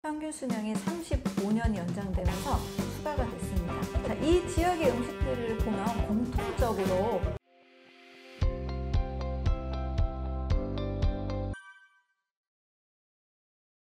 평균 수명이 35년이 연장되면서 추가가 됐습니다. 자, 이 지역의 음식들을 보면 공통적으로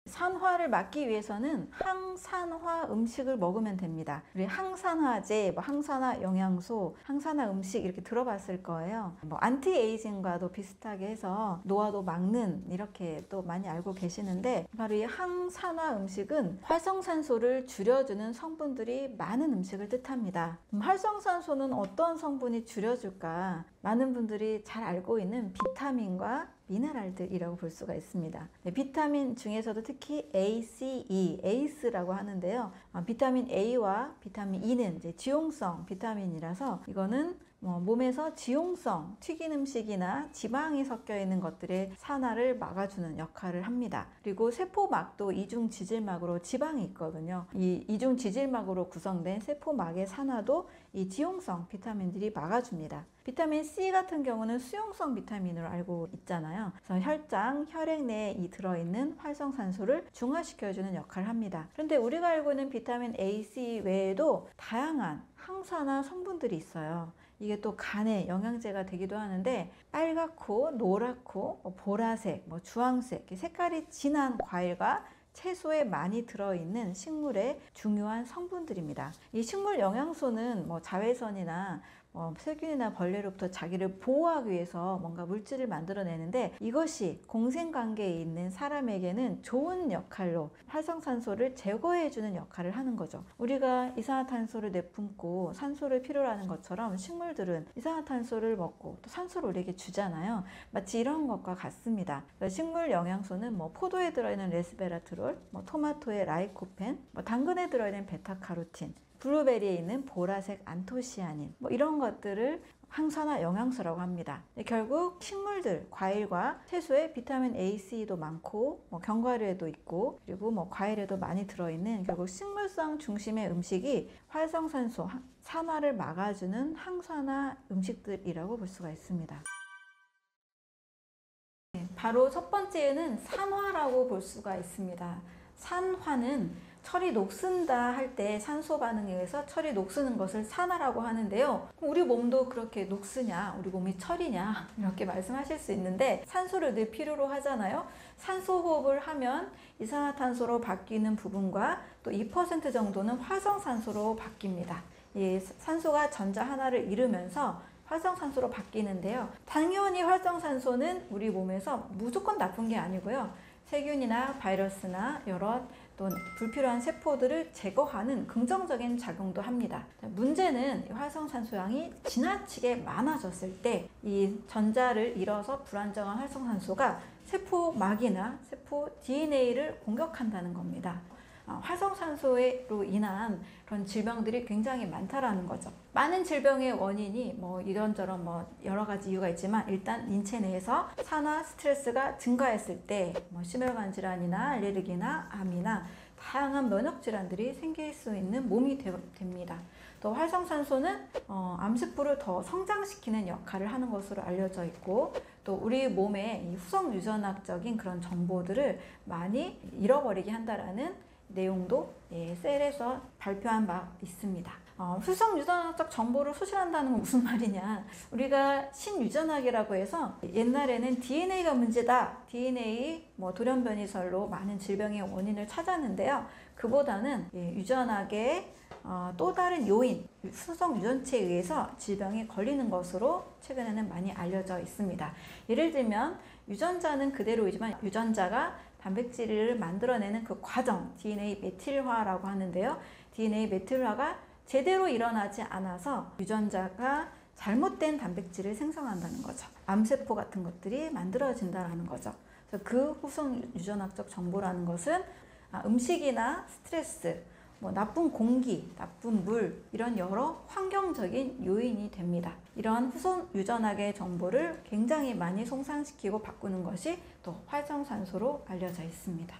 산화를 막기 위해서는 항산화 음식을 먹으면 됩니다. 우리 항산화제, 항산화 영양소, 항산화 음식 이렇게 들어봤을 거예요. 안티에이징과도 비슷하게 해서 노화도 막는 이렇게 또 많이 알고 계시는데, 바로 이 항산화 음식은 활성산소를 줄여주는 성분들이 많은 음식을 뜻합니다. 활성산소는 어떤 성분이 줄여줄까? 많은 분들이 잘 알고 있는 비타민과 미네랄들이라고 볼 수가 있습니다. 비타민 중에서도 특히 A, C, E, ACE라고 하는데요. 비타민 A와 비타민 E는 이제 지용성 비타민이라서 이거는 몸에서 지용성, 튀긴 음식이나 지방이 섞여 있는 것들의 산화를 막아주는 역할을 합니다. 그리고 세포막도 이중지질막으로 지방이 있거든요. 이 이중지질막으로 구성된 세포막의 산화도 이 지용성 비타민들이 막아줍니다. 비타민 C 같은 경우는 수용성 비타민으로 알고 있잖아요. 그래서 혈장, 혈액 내에 들어있는 활성산소를 중화시켜주는 역할을 합니다. 그런데 우리가 알고 있는 비타민 A, C 외에도 다양한 항산화 성분들이 있어요. 이게 또 간의 영양제가 되기도 하는데, 빨갛고 노랗고 보라색, 주황색 색깔이 진한 과일과 채소에 많이 들어있는 식물의 중요한 성분들입니다. 이 식물 영양소는 자외선이나 세균이나 벌레로부터 자기를 보호하기 위해서 뭔가 물질을 만들어내는데, 이것이 공생관계에 있는 사람에게는 좋은 역할로 활성산소를 제거해주는 역할을 하는 거죠. 우리가 이산화탄소를 내뿜고 산소를 필요로 하는 것처럼 식물들은 이산화탄소를 먹고 또 산소를 우리에게 주잖아요. 마치 이런 것과 같습니다. 식물 영양소는 포도에 들어있는 레스베라트롤, 토마토의 라이코펜, 당근에 들어있는 베타카로틴, 블루베리에 있는 보라색 안토시아닌, 이런 것들을 항산화 영양소라고 합니다. 결국 식물들, 과일과 채소에 비타민 A, C도 많고 견과류에도 있고, 그리고 과일에도 많이 들어있는, 결국 식물성 중심의 음식이 활성산소, 산화를 막아주는 항산화 음식들이라고 볼 수가 있습니다. 바로 첫 번째는 산화라고 볼 수가 있습니다. 산화는 철이 녹슨다 할 때 산소 반응에 의해서 철이 녹쓰는 것을 산화라고 하는데요. 우리 몸도 그렇게 녹쓰냐, 우리 몸이 철이냐, 이렇게 말씀하실 수 있는데, 산소를 늘 필요로 하잖아요. 산소 호흡을 하면 이산화탄소로 바뀌는 부분과 또 2% 정도는 활성산소로 바뀝니다. 이 산소가 전자 하나를 이루면서 활성산소로 바뀌는데요. 당연히 활성산소는 우리 몸에서 무조건 나쁜 게 아니고요. 세균이나 바이러스나 여러 또 불필요한 세포들을 제거하는 긍정적인 작용도 합니다. 문제는 활성산소량이 지나치게 많아졌을 때 이 전자를 잃어서 불안정한 활성산소가 세포막이나 세포 DNA를 공격한다는 겁니다. 활성산소로 인한 그런 질병들이 굉장히 많다라는 거죠. 많은 질병의 원인이 이런저런 여러 가지 이유가 있지만, 일단 인체 내에서 산화 스트레스가 증가했을 때 심혈관 질환이나 알레르기나 암이나 다양한 면역 질환들이 생길 수 있는 몸이 됩니다. 또 활성산소는 암세포를 더 성장시키는 역할을 하는 것으로 알려져 있고, 또 우리 몸의 이 후성 유전학적인 그런 정보들을 많이 잃어버리게 한다라는 내용도 셀에서 발표한 바 있습니다. 후성 유전학적 정보를 소실한다는 건 무슨 말이냐, 우리가 신유전학이라고 해서 옛날에는 DNA가 문제다, DNA 돌연변이설로 많은 질병의 원인을 찾았는데요. 그보다는 유전학의 또 다른 요인, 수성 유전체에 의해서 질병이 걸리는 것으로 최근에는 많이 알려져 있습니다. 예를 들면 유전자는 그대로이지만 유전자가 단백질을 만들어내는 그 과정, DNA 메틸화라고 하는데요. DNA 메틸화가 제대로 일어나지 않아서 유전자가 잘못된 단백질을 생성한다는 거죠. 암세포 같은 것들이 만들어진다는 거죠. 그래서 그 후성 유전학적 정보라는 것은 음식이나 스트레스, 나쁜 공기, 나쁜 물, 이런 여러 환경적인 요인이 됩니다. 이러한 후속 유전학의 정보를 굉장히 많이 손상시키고 바꾸는 것이 또 활성산소로 알려져 있습니다.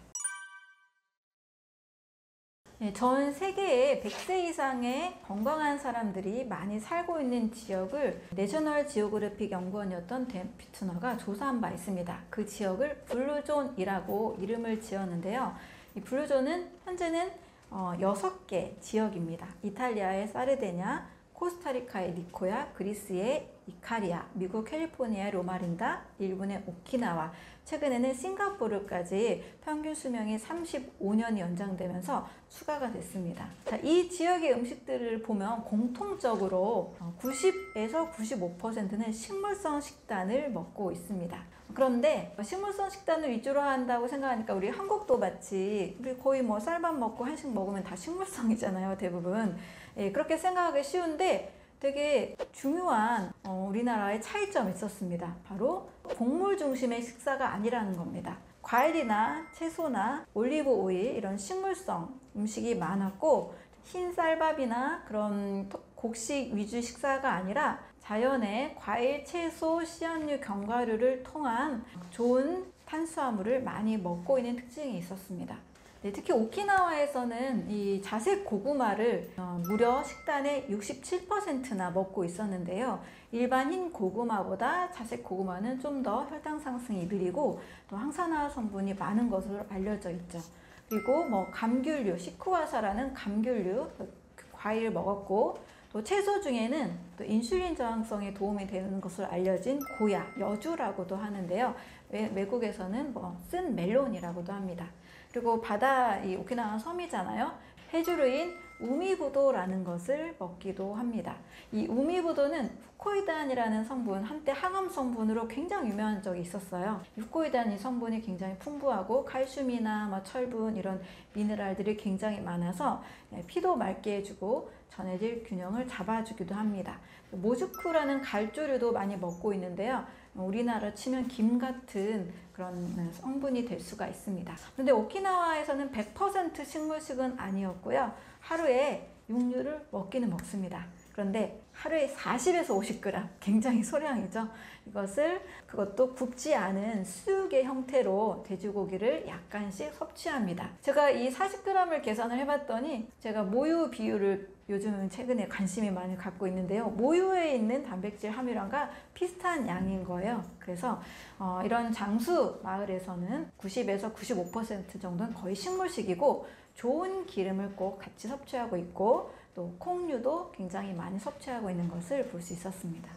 전 세계에 100세 이상의 건강한 사람들이 많이 살고 있는 지역을 내셔널 지오그래픽 연구원이었던 댄 비트너가 조사한 바 있습니다. 그 지역을 블루존이라고 이름을 지었는데요. 이 블루존은 현재는 6개 지역입니다. 이탈리아의 사르데냐, 코스타리카의 니코야, 그리스의 이카리아, 미국 캘리포니아의 로마린다, 일본의 오키나와, 최근에는 싱가포르까지 평균 수명이 35년이 연장되면서 추가가 됐습니다. 자, 이 지역의 음식들을 보면 공통적으로 90에서 95%는 식물성 식단을 먹고 있습니다. 그런데 식물성 식단을 위주로 한다고 생각하니까 우리 한국도 마치 우리 거의 뭐 쌀밥 먹고 한식 먹으면 다 식물성이잖아요, 대부분. 예, 그렇게 생각하기 쉬운데 되게 중요한 우리나라의 차이점이 있었습니다. 바로 곡물 중심의 식사가 아니라는 겁니다. 과일이나 채소나 올리브 오일 이런 식물성 음식이 많았고, 흰 쌀밥이나 그런 곡식 위주 식사가 아니라 자연의 과일, 채소, 씨앗류, 견과류를 통한 좋은 탄수화물을 많이 먹고 있는 특징이 있었습니다. 네, 특히 오키나와에서는 이 자색 고구마를 무려 식단의 67%나 먹고 있었는데요. 일반 흰 고구마보다 자색 고구마는 좀 더 혈당 상승이 느리고 또 항산화 성분이 많은 것으로 알려져 있죠. 그리고 뭐 감귤류, 시쿠와사라는 감귤류 과일을 먹었고, 또 채소 중에는 또 인슐린 저항성에 도움이 되는 것으로 알려진 고야, 여주라고도 하는데요. 외국에서는 뭐 쓴 멜론이라고도 합니다. 그리고 바다, 이 오키나와 섬이잖아요. 해주류인 우미부도라는 것을 먹기도 합니다. 이 우미부도는 후코이단이라는 성분, 한때 항암 성분으로 굉장히 유명한 적이 있었어요. 후코이단 이 성분이 굉장히 풍부하고 칼슘이나 뭐 철분 이런 미네랄들이 굉장히 많아서 피도 맑게 해주고 전해질 균형을 잡아주기도 합니다. 모즈쿠라는 갈조류도 많이 먹고 있는데요. 우리나라 치면 김 같은 그런 성분이 될 수가 있습니다. 그런데 오키나와에서는 100% 식물식은 아니었고요. 하루에 육류를 먹기는 먹습니다. 그런데 하루에 40에서 50g, 굉장히 소량이죠. 그것도 굽지 않은 수육의 형태로 돼지고기를 약간씩 섭취합니다. 제가 이 40g을 계산을 해봤더니 제가 모유 비율을 요즘 최근에 관심이 많이 갖고 있는데요. 모유에 있는 단백질 함유량과 비슷한 양인 거예요. 그래서 이런 장수 마을에서는 90에서 95% 정도는 거의 식물식이고, 좋은 기름을 꼭 같이 섭취하고 있고, 또 콩류도 굉장히 많이 섭취하고 있는 것을 볼 수 있었습니다.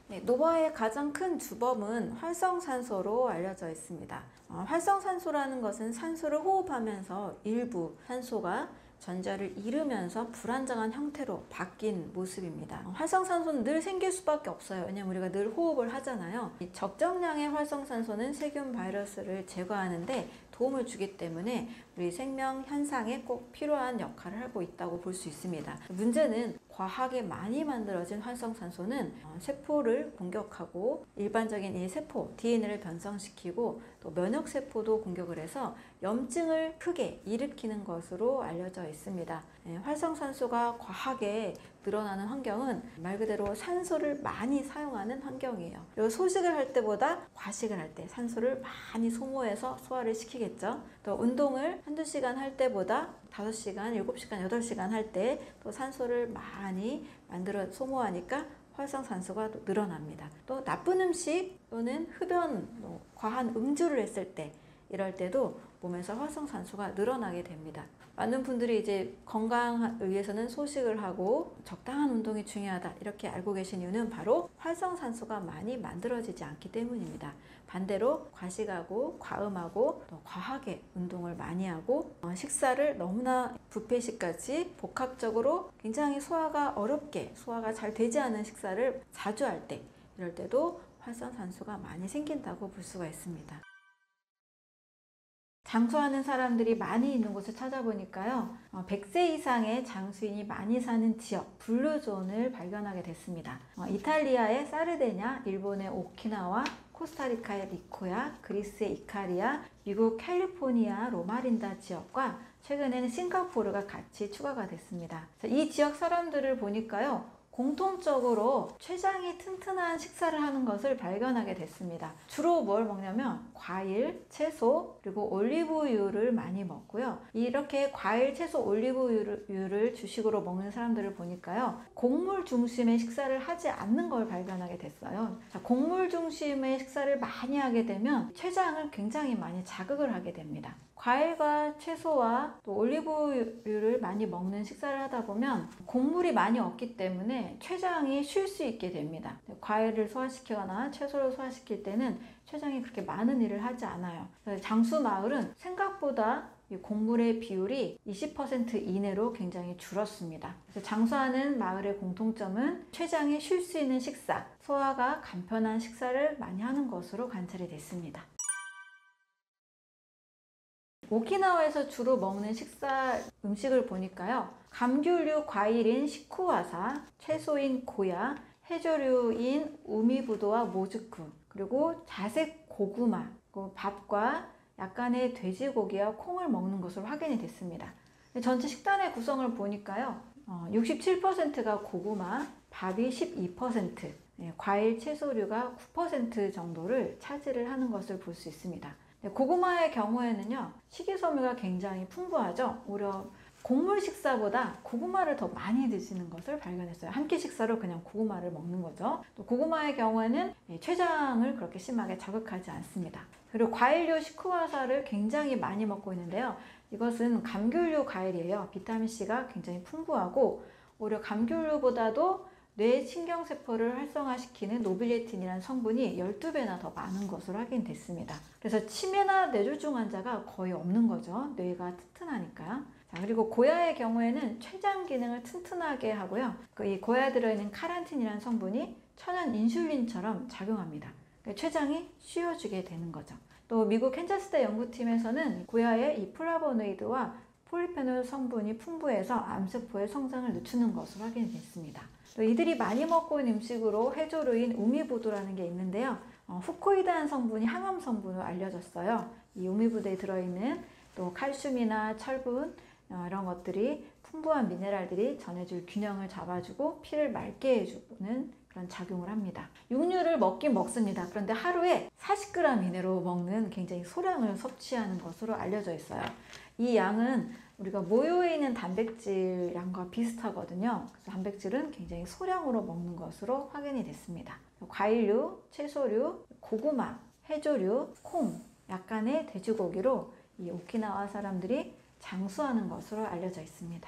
네, 노바의 가장 큰 주범은 활성산소로 알려져 있습니다. 활성산소라는 것은 산소를 호흡하면서 일부 산소가 전자를 잃으면서 불안정한 형태로 바뀐 모습입니다. 활성산소는 늘 생길 수밖에 없어요. 왜냐하면 우리가 늘 호흡을 하잖아요. 적정량의 활성산소는 세균, 바이러스를 제거하는데 도움을 주기 때문에 우리 생명 현상에 꼭 필요한 역할을 하고 있다고 볼 수 있습니다. 문제는 과하게 많이 만들어진 활성산소는 세포를 공격하고, 일반적인 이 세포 DNA를 변성시키고 또 면역세포도 공격을 해서 염증을 크게 일으키는 것으로 알려져 있습니다. 활성산소가 과하게 늘어나는 환경은 말 그대로 산소를 많이 사용하는 환경이에요. 그리고 소식을 할 때보다 과식을 할 때 산소를 많이 소모해서 소화를 시키겠죠. 또 운동을 한두 시간 할 때보다 5시간, 7시간, 8시간 할 때 또 산소를 많이 만들어 소모하니까 활성산소가 늘어납니다. 또 나쁜 음식 또는 흡연, 과한 음주를 했을 때, 이럴 때도 몸에서 활성산소가 늘어나게 됩니다. 많은 분들이 이제 건강을 위해서는 소식을 하고 적당한 운동이 중요하다 이렇게 알고 계신 이유는 바로 활성산소가 많이 만들어지지 않기 때문입니다. 반대로 과식하고 과음하고 또 과하게 운동을 많이 하고 식사를 너무나 뷔페식까지 복합적으로 굉장히 소화가 어렵게, 소화가 잘 되지 않은 식사를 자주 할 때, 이럴 때도 활성산소가 많이 생긴다고 볼 수가 있습니다. 장수하는 사람들이 많이 있는 곳을 찾아보니까요, 100세 이상의 장수인이 많이 사는 지역, 블루존을 발견하게 됐습니다. 이탈리아의 사르데냐, 일본의 오키나와, 코스타리카의 니코야, 그리스의 이카리아, 미국 캘리포니아 로마린다 지역과 최근에는 싱가포르가 같이 추가가 됐습니다. 이 지역 사람들을 보니까요, 공통적으로 췌장이 튼튼한 식사를 하는 것을 발견하게 됐습니다. 주로 뭘 먹냐면 과일, 채소, 그리고 올리브유를 많이 먹고요. 이렇게 과일, 채소, 올리브유를 주식으로 먹는 사람들을 보니까요, 곡물 중심의 식사를 하지 않는 걸 발견하게 됐어요. 자, 곡물 중심의 식사를 많이 하게 되면 췌장을 굉장히 많이 자극을 하게 됩니다. 과일과 채소와 또 올리브유를 많이 먹는 식사를 하다 보면 곡물이 많이 없기 때문에 췌장이 쉴 수 있게 됩니다. 과일을 소화시키거나 채소를 소화시킬 때는 췌장이 그렇게 많은 일을 하지 않아요. 장수마을은 생각보다 이 곡물의 비율이 20% 이내로 굉장히 줄었습니다. 그래서 장수하는 마을의 공통점은 췌장이 쉴 수 있는 식사, 소화가 간편한 식사를 많이 하는 것으로 관찰이 됐습니다. 오키나와에서 주로 먹는 음식을 보니까요. 감귤류 과일인 시쿠와사, 채소인 고야, 해조류인 우미부도와 모즈쿠, 그리고 자색 고구마, 밥과 약간의 돼지고기와 콩을 먹는 것으로 확인이 됐습니다. 전체 식단의 구성을 보니까요. 67%가 고구마, 밥이 12%, 과일, 채소류가 9% 정도를 차지를 하는 것을 볼 수 있습니다. 고구마의 경우에는요, 식이섬유가 굉장히 풍부하죠. 오히려 곡물 식사보다 고구마를 더 많이 드시는 것을 발견했어요. 한 끼 식사로 그냥 고구마를 먹는 거죠. 또 고구마의 경우에는 췌장을 그렇게 심하게 자극하지 않습니다. 그리고 과일류 시쿠와사를 굉장히 많이 먹고 있는데요. 이것은 감귤류 과일이에요. 비타민C가 굉장히 풍부하고 오히려 감귤류보다도 뇌 신경세포를 활성화시키는 노빌레틴이라는 성분이 12배나 더 많은 것으로 확인됐습니다. 그래서 치매나 뇌졸중 환자가 거의 없는 거죠. 뇌가 튼튼하니까. 자, 그리고 고야의 경우에는 췌장 기능을 튼튼하게 하고요. 이 고야에 들어있는 카란틴이라는 성분이 천연 인슐린처럼 작용합니다. 그러니까 췌장이 쉬어주게 되는 거죠. 또 미국 캔자스대 연구팀에서는 고야의 이 플라보노이드와 폴리페놀 성분이 풍부해서 암세포의 성장을 늦추는 것으로 확인이 됐습니다. 또 이들이 많이 먹고 있는 음식으로 해조류인 우미부도라는 게 있는데요. 후코이드한 성분이 항암 성분으로 알려졌어요. 이 우미부도에 들어있는 또 칼슘이나 철분 이런 것들이 풍부한 미네랄들이 전해질 균형을 잡아주고 피를 맑게 해주는 그런 작용을 합니다. 육류를 먹긴 먹습니다. 그런데 하루에 40g 이내로 먹는 굉장히 소량을 섭취하는 것으로 알려져 있어요. 이 양은 우리가 모유에 있는 단백질 양과 비슷하거든요. 그래서 단백질은 굉장히 소량으로 먹는 것으로 확인이 됐습니다. 과일류, 채소류, 고구마, 해조류, 콩, 약간의 돼지고기로 이 오키나와 사람들이 장수하는 것으로 알려져 있습니다.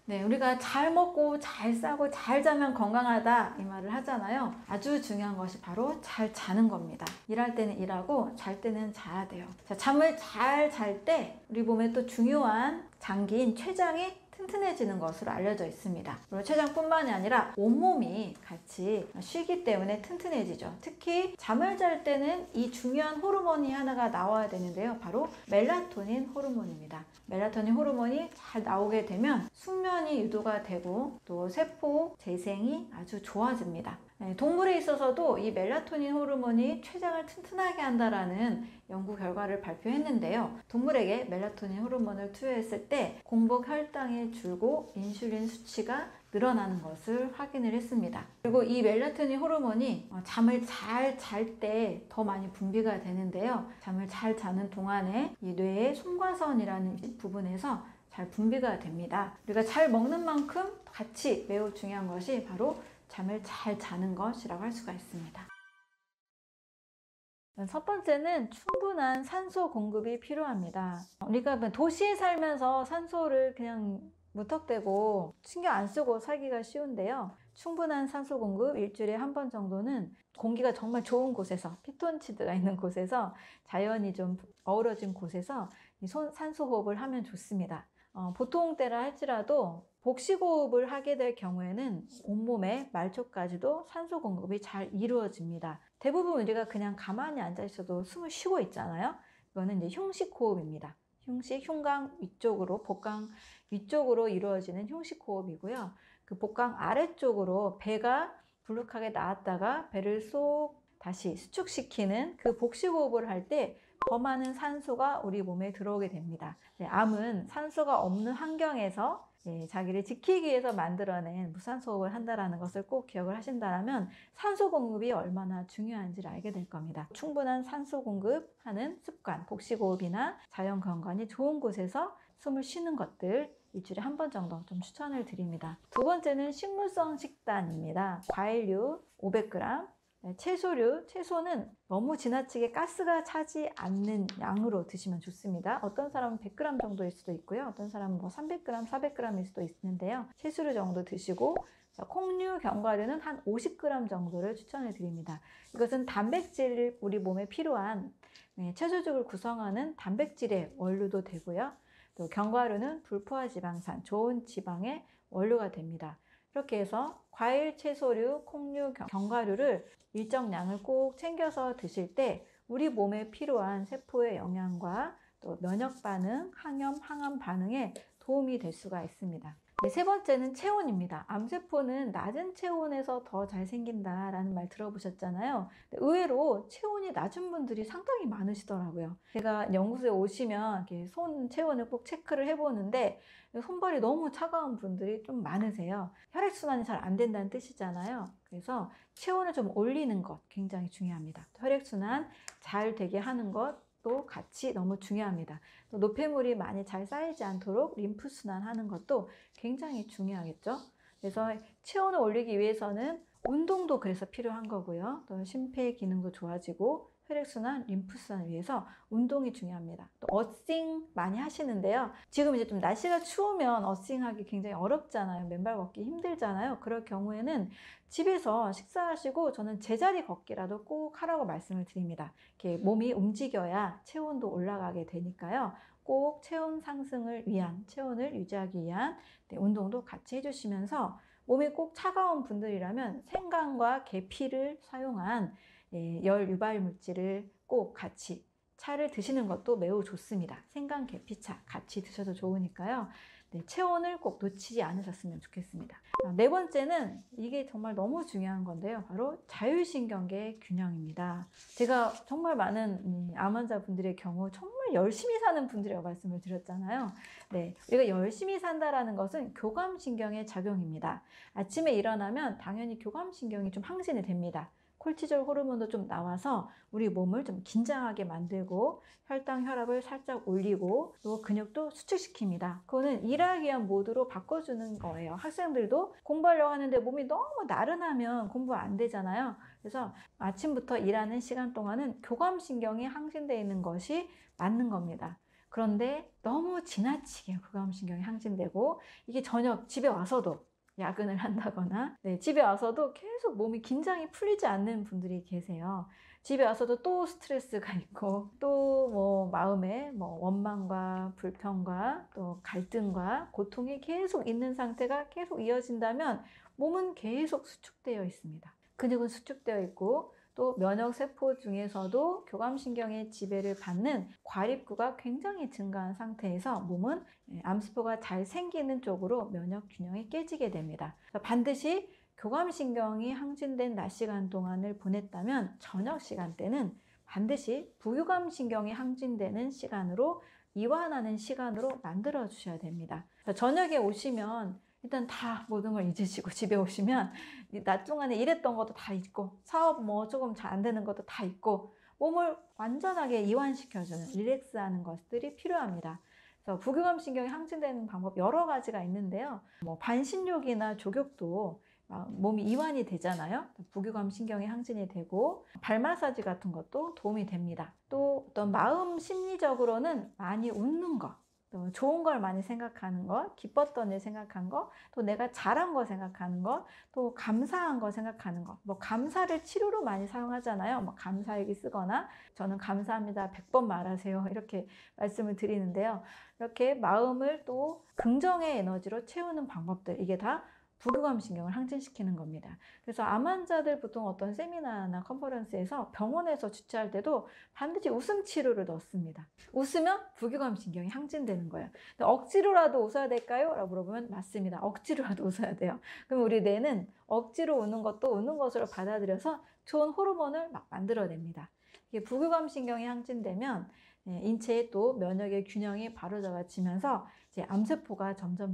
네, 우리가 잘 먹고 잘 싸고 잘 자면 건강하다 이 말을 하잖아요. 아주 중요한 것이 바로 잘 자는 겁니다. 일할 때는 일하고 잘 때는 자야 돼요. 자, 잠을 잘 잘 때 우리 몸에 또 중요한 장기인 췌장이 튼튼해지는 것으로 알려져 있습니다. 그리고 췌장뿐만이 아니라 온몸이 같이 쉬기 때문에 튼튼해지죠. 특히 잠을 잘 때는 이 중요한 호르몬이 하나가 나와야 되는데요. 바로 멜라토닌 호르몬입니다. 멜라토닌 호르몬이 잘 나오게 되면 숙면이 유도가 되고 또 세포 재생이 아주 좋아집니다. 동물에 있어서도 이 멜라토닌 호르몬이 췌장을 튼튼하게 한다라는 연구 결과를 발표했는데요. 동물에게 멜라토닌 호르몬을 투여했을 때 공복 혈당이 줄고 인슐린 수치가 늘어나는 것을 확인을 했습니다. 그리고 이 멜라토닌 호르몬이 잠을 잘 잘 때 더 많이 분비가 되는데요. 잠을 잘 자는 동안에 이 뇌의 솜과선이라는 부분에서 잘 분비가 됩니다. 우리가 잘 먹는 만큼 같이 매우 중요한 것이 바로 잠을 잘 자는 것이라고 할 수가 있습니다. 첫 번째는 충분한 산소 공급이 필요합니다. 우리가 도시에 살면서 산소를 그냥 무턱대고 신경 안 쓰고 살기가 쉬운데요. 충분한 산소 공급 일주일에 한 번 정도는 공기가 정말 좋은 곳에서 피톤치드가 있는 곳에서 자연이 좀 어우러진 곳에서 산소 호흡을 하면 좋습니다. 보통 때라 할지라도 복식호흡을 하게 될 경우에는 온몸의 말초까지도 산소 공급이 잘 이루어집니다. 대부분 우리가 그냥 가만히 앉아 있어도 숨을 쉬고 있잖아요. 이거는 이제 흉식호흡입니다. 흉강 위쪽으로, 복강 위쪽으로 이루어지는 흉식호흡이고요. 그 복강 아래쪽으로 배가 불룩하게 나왔다가 배를 쏙 다시 수축시키는 그 복식호흡을 할 때 더 많은 산소가 우리 몸에 들어오게 됩니다. 암은 산소가 없는 환경에서 자기를 지키기 위해서 만들어낸 무산소호흡을 한다는 것을 꼭 기억을 하신다면 산소 공급이 얼마나 중요한지를 알게 될 겁니다. 충분한 산소 공급하는 습관, 복식호흡이나 자연경관이 좋은 곳에서 숨을 쉬는 것들 일주일에 한 번 정도 좀 추천을 드립니다. 두 번째는 식물성 식단입니다. 과일류 500g, 채소는 너무 지나치게 가스가 차지 않는 양으로 드시면 좋습니다. 어떤 사람은 100g 정도일 수도 있고요. 어떤 사람은 뭐 300g, 400g일 수도 있는데요. 채소류 정도 드시고, 콩류, 견과류는 한 50g 정도를 추천해 드립니다. 이것은 단백질, 우리 몸에 필요한 채소죽을 구성하는 단백질의 원료도 되고요. 또 견과류는 불포화 지방산, 좋은 지방의 원료가 됩니다. 이렇게 해서 과일, 채소류, 콩류, 견과류를 일정량을 꼭 챙겨서 드실 때 우리 몸에 필요한 세포의 영양과 또 면역 반응, 항염, 항암 반응에 도움이 될 수가 있습니다. 세 번째는 체온입니다. 암세포는 낮은 체온에서 더 잘 생긴다라는 말 들어보셨잖아요. 의외로 체온이 낮은 분들이 상당히 많으시더라고요. 제가 연구소에 오시면 이렇게 손 체온을 꼭 체크를 해보는데 손발이 너무 차가운 분들이 좀 많으세요. 혈액순환이 잘 안 된다는 뜻이잖아요. 그래서 체온을 좀 올리는 것 굉장히 중요합니다. 혈액순환 잘 되게 하는 것도 같이 너무 중요합니다. 또 노폐물이 많이 잘 쌓이지 않도록 림프순환 하는 것도 굉장히 중요하겠죠. 그래서 체온을 올리기 위해서는 운동도 그래서 필요한 거고요. 또 심폐 기능도 좋아지고 혈액순환, 림프순환을 위해서 운동이 중요합니다. 또 어싱 많이 하시는데요. 지금 이제 좀 날씨가 추우면 어싱하기 굉장히 어렵잖아요. 맨발 걷기 힘들잖아요. 그럴 경우에는 집에서 식사하시고 저는 제자리 걷기라도 꼭 하라고 말씀을 드립니다. 이렇게 몸이 움직여야 체온도 올라가게 되니까요. 꼭 체온 상승을 위한, 체온을 유지하기 위한 운동도 같이 해주시면서 몸이 꼭 차가운 분들이라면 생강과 계피를 사용한 열 유발 물질을 꼭 같이 차를 드시는 것도 매우 좋습니다. 생강, 계피차 같이 드셔도 좋으니까요. 체온을 꼭 놓치지 않으셨으면 좋겠습니다. 네 번째는 이게 정말 너무 중요한 건데요. 바로 자율신경계 균형입니다. 제가 정말 많은 암 환자분들의 경우 정말 열심히 사는 분들이라고 말씀을 드렸잖아요. 우리가 열심히 산다라는 것은 교감신경의 작용입니다. 아침에 일어나면 당연히 교감신경이 좀 항진이 됩니다. 콜티졸 호르몬도 좀 나와서 우리 몸을 좀 긴장하게 만들고 혈당, 혈압을 살짝 올리고 또 근육도 수축시킵니다. 그거는 일하기 위한 모드로 바꿔주는 거예요. 학생들도 공부하려고 하는데 몸이 너무 나른하면 공부 안 되잖아요. 그래서 아침부터 일하는 시간 동안은 교감신경이 항진되어 있는 것이 맞는 겁니다. 그런데 너무 지나치게 교감신경이 항진되고 이게 저녁 집에 와서도 야근을 한다거나 집에 와서도 계속 몸이 긴장이 풀리지 않는 분들이 계세요. 집에 와서도 또 스트레스가 있고 또 뭐 마음에 원망과 불평과 또 갈등과 고통이 계속 있는 상태가 계속 이어진다면 몸은 계속 수축되어 있습니다. 근육은 수축되어 있고 또 면역세포 중에서도 교감신경의 지배를 받는 과립구가 굉장히 증가한 상태에서 몸은 암세포가 잘 생기는 쪽으로 면역균형이 깨지게 됩니다. 반드시 교감신경이 항진된 낮 시간 동안을 보냈다면 저녁 시간대는 반드시 부교감신경이 항진되는 시간으로 이완하는 시간으로 만들어 주셔야 됩니다. 저녁에 오시면 일단 다 모든 걸 잊으시고 집에 오시면 낮 동안에 일했던 것도 다 잊고 사업 조금 잘 안 되는 것도 다 잊고 몸을 완전하게 이완시켜주는 릴렉스하는 것들이 필요합니다. 그래서 부교감신경이 항진되는 방법 여러 가지가 있는데요. 반신욕이나 족욕도 몸이 이완이 되잖아요. 부교감신경이 항진이 되고 발 마사지 같은 것도 도움이 됩니다. 또 어떤 마음 심리적으로는 많이 웃는 것, 또 좋은 걸 많이 생각하는 것, 기뻤던 일 생각한 것, 또 내가 잘한 거 생각하는 것, 또 감사한 거 생각하는 것. 감사를 치료로 많이 사용하잖아요. 감사일기 쓰거나 저는 감사합니다 100번 말하세요 이렇게 말씀을 드리는데요. 이렇게 마음을 또 긍정의 에너지로 채우는 방법들, 이게 다 부교감신경을 항진시키는 겁니다. 그래서 암 환자들 보통 어떤 세미나나 컨퍼런스에서 병원에서 주최할 때도 반드시 웃음 치료를 넣습니다. 웃으면 부교감신경이 항진되는 거예요. 근데 억지로라도 웃어야 될까요? 라고 물어보면 맞습니다. 억지로라도 웃어야 돼요. 그럼 우리 뇌는 억지로 우는 것도 우는 것으로 받아들여서 좋은 호르몬을 만들어냅니다. 이게 부교감신경이 항진되면 인체의 또 면역의 균형이 바로잡아지면서 이제 암세포가 점점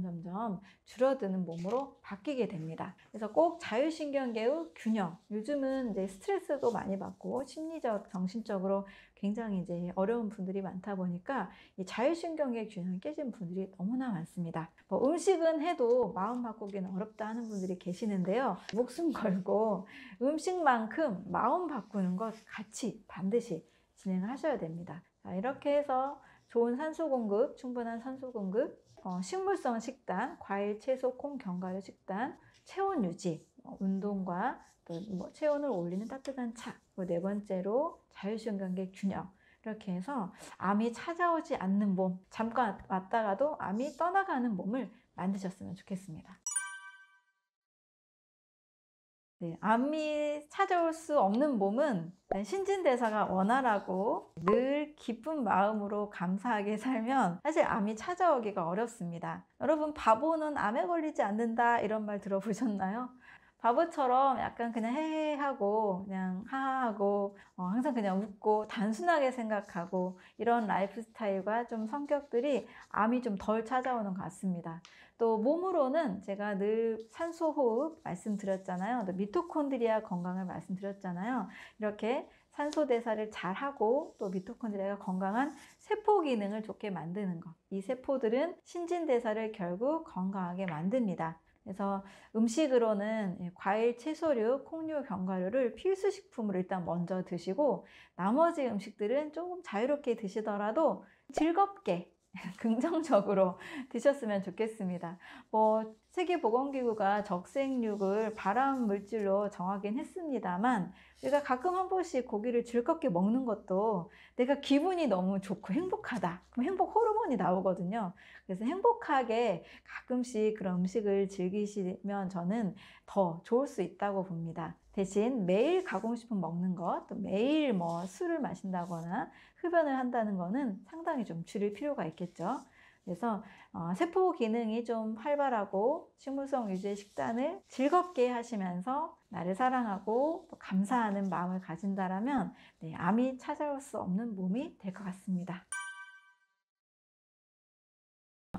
줄어드는 몸으로 바뀌게 됩니다. 그래서 꼭 자율신경계의 균형, 요즘은 이제 스트레스도 많이 받고 심리적, 정신적으로 굉장히 이제 어려운 분들이 많다 보니까 이 자율신경계 균형이 깨진 분들이 너무나 많습니다. 뭐 음식은 해도 마음 바꾸기는 어렵다 하는 분들이 계시는데요. 목숨 걸고 음식만큼 마음 바꾸는 것 같이 반드시 진행을 하셔야 됩니다. 자, 이렇게 해서 좋은 산소 공급, 충분한 산소 공급, 식물성 식단, 과일, 채소, 콩, 견과류 식단, 체온 유지, 운동과 또 체온을 올리는 따뜻한 차, 네 번째로 자율신경계 균형. 이렇게 해서 암이 찾아오지 않는 몸, 잠깐 왔다가도 암이 떠나가는 몸을 만드셨으면 좋겠습니다. 네, 암이 찾아올 수 없는 몸은 신진대사가 원활하고 늘 기쁜 마음으로 감사하게 살면 사실 암이 찾아오기가 어렵습니다. 여러분, 바보는 암에 걸리지 않는다 이런 말 들어보셨나요? 바보처럼 약간 그냥 헤헤하고 그냥 하하하고 항상 그냥 웃고 단순하게 생각하고 이런 라이프 스타일과 좀 성격들이 암이 좀 덜 찾아오는 것 같습니다. 또 몸으로는 제가 늘 산소 호흡 말씀드렸잖아요. 또 미토콘드리아 건강을 말씀드렸잖아요. 이렇게 산소 대사를 잘 하고 또 미토콘드리아가 건강한 세포 기능을 좋게 만드는 것. 이 세포들은 신진대사를 결국 건강하게 만듭니다. 그래서 음식으로는 과일, 채소류, 콩류, 견과류를 필수 식품으로 일단 먼저 드시고 나머지 음식들은 조금 자유롭게 드시더라도 즐겁게 긍정적으로 드셨으면 좋겠습니다. 세계보건기구가 적색육을 발암 물질로 정하긴 했습니다만 우리가 가끔 한 번씩 고기를 즐겁게 먹는 것도 내가 기분이 너무 좋고 행복하다. 그럼 행복 호르몬이 나오거든요. 그래서 행복하게 가끔씩 그런 음식을 즐기시면 저는 더 좋을 수 있다고 봅니다. 대신 매일 가공식품 먹는 것, 또 매일 술을 마신다거나 흡연을 한다는 거는 상당히 좀 줄일 필요가 있겠죠. 그래서 세포 기능이 좀 활발하고 식물성 유지의 식단을 즐겁게 하시면서 나를 사랑하고 또 감사하는 마음을 가진다라면 암이 찾아올 수 없는 몸이 될 것 같습니다.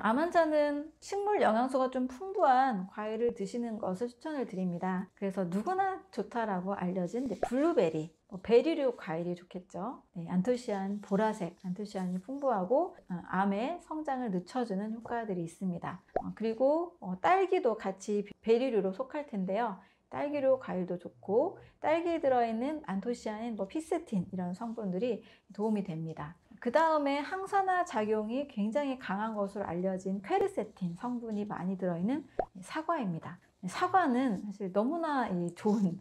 암 환자는 식물 영양소가 좀 풍부한 과일을 드시는 것을 추천을 드립니다. 그래서 누구나 좋다라고 알려진 블루베리, 베리류 과일이 좋겠죠. 안토시아닌, 보라색, 안토시아닌이 풍부하고 암의 성장을 늦춰주는 효과들이 있습니다. 그리고 딸기도 같이 베리류로 속할 텐데요. 딸기류 과일도 좋고 딸기에 들어있는 안토시아닌, 피세틴 이런 성분들이 도움이 됩니다. 그 다음에 항산화 작용이 굉장히 강한 것으로 알려진 퀘르세틴 성분이 많이 들어있는 사과입니다. 사과는 사실 너무나 좋은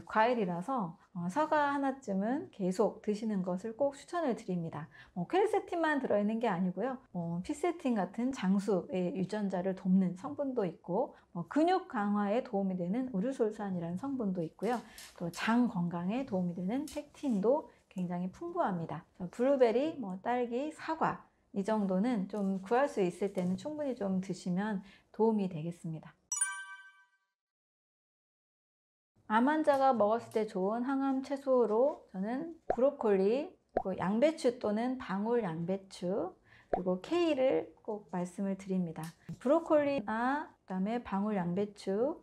과일이라서 사과 하나쯤은 계속 드시는 것을 꼭 추천을 드립니다. 퀘르세틴만 들어있는 게 아니고요. 피세틴 같은 장수의 유전자를 돕는 성분도 있고 근육 강화에 도움이 되는 우르솔산이라는 성분도 있고요. 또 장 건강에 도움이 되는 팩틴도 굉장히 풍부합니다. 블루베리, 딸기, 사과 이 정도는 좀 구할 수 있을 때는 충분히 좀 드시면 도움이 되겠습니다. 암 환자가 먹었을 때 좋은 항암 채소로 저는 브로콜리, 그리고 양배추 또는 방울 양배추, 그리고 케일을 꼭 말씀을 드립니다. 브로콜리나 그다음에 방울 양배추,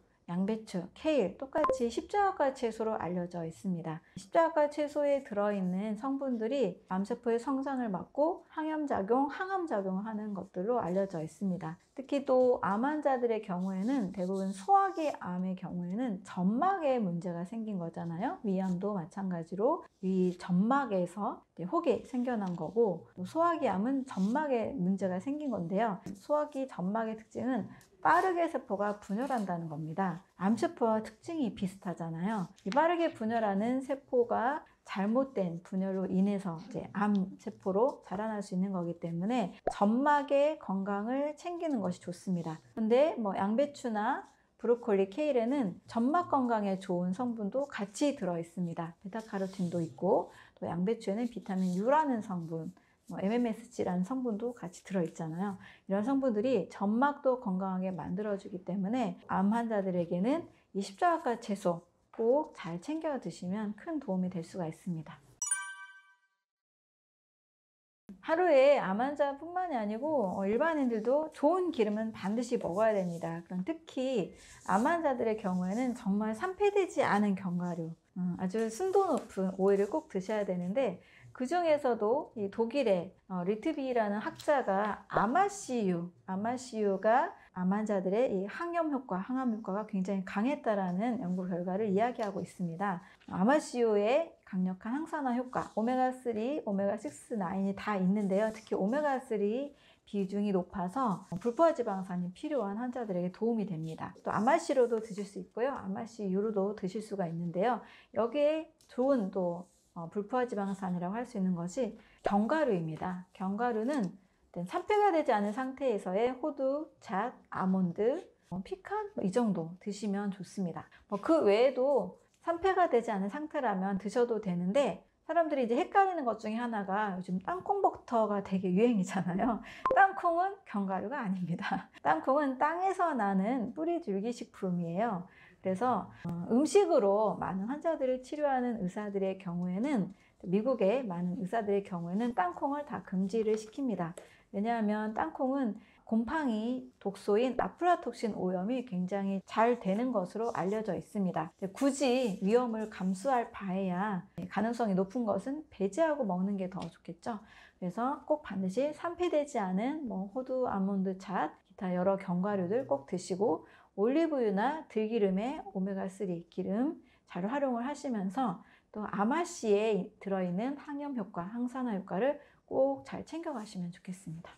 케일 똑같이 십자가 채소로 알려져 있습니다. 십자가 채소에 들어있는 성분들이 암세포의 성장을 막고 항염작용, 항암작용을 하는 것들로 알려져 있습니다. 특히 또 암 환자들의 경우에는 대부분 소화기 암의 경우에는 점막에 문제가 생긴 거잖아요. 위암도 마찬가지로 위 점막에서 혹이 생겨난 거고 또 소화기 암은 점막에 문제가 생긴 건데요. 소화기 점막의 특징은 빠르게 세포가 분열한다는 겁니다. 암세포와 특징이 비슷하잖아요. 이 빠르게 분열하는 세포가 잘못된 분열로 인해서 이제 암세포로 자라날 수 있는 거기 때문에 점막의 건강을 챙기는 것이 좋습니다. 근데 양배추나 브로콜리, 케일에는 점막 건강에 좋은 성분도 같이 들어 있습니다. 베타카로틴도 있고 또 양배추에는 비타민 U라는 성분, MMSG라는 성분도 같이 들어있잖아요. 이런 성분들이 점막도 건강하게 만들어주기 때문에 암 환자들에게는 이 십자가 채소 꼭 잘 챙겨 드시면 큰 도움이 될 수가 있습니다. 하루에 암 환자뿐만이 아니고 일반인들도 좋은 기름은 반드시 먹어야 됩니다. 그럼 특히 암 환자들의 경우에는 정말 산패되지 않은 견과류, 아주 순도 높은 오일을 꼭 드셔야 되는데, 그 중에서도 이 독일의 리트비라는 학자가 아마씨유가 암 환자들의 이 항염 효과, 항암 효과가 굉장히 강했다라는 연구 결과를 이야기하고 있습니다. 아마씨유의 강력한 항산화 효과, 오메가3, 오메가6, 9이 다 있는데요. 특히 오메가3 비중이 높아서 불포화지방산이 필요한 환자들에게 도움이 됩니다. 또 아마씨로도 드실 수 있고요. 아마씨유로도 드실 수가 있는데요. 여기에 좋은 또 불포화지방산이라고 할 수 있는 것이 견과류입니다. 견과류는 산패가 되지 않은 상태에서의 호두, 잣, 아몬드, 피칸 이 정도 드시면 좋습니다. 그 외에도 산패가 되지 않은 상태라면 드셔도 되는데, 사람들이 이제 헷갈리는 것 중에 하나가 요즘 땅콩버터가 되게 유행이잖아요. 땅콩은 견과류가 아닙니다. 땅콩은 땅에서 나는 뿌리줄기식품이에요. 그래서 음식으로 많은 환자들을 치료하는 의사들의 경우에는, 미국의 많은 의사들의 경우에는 땅콩을 다 금지를 시킵니다. 왜냐하면 땅콩은 곰팡이 독소인 아플라톡신 오염이 굉장히 잘 되는 것으로 알려져 있습니다. 굳이 위험을 감수할 바에야 가능성이 높은 것은 배제하고 먹는 게 더 좋겠죠. 그래서 꼭 반드시 산패되지 않은 호두, 아몬드, 잣, 기타 여러 견과류들 꼭 드시고, 올리브유나 들기름의 오메가3 기름 잘 활용을 하시면서 또 아마씨에 들어있는 항염 효과, 항산화 효과를 꼭 잘 챙겨가시면 좋겠습니다.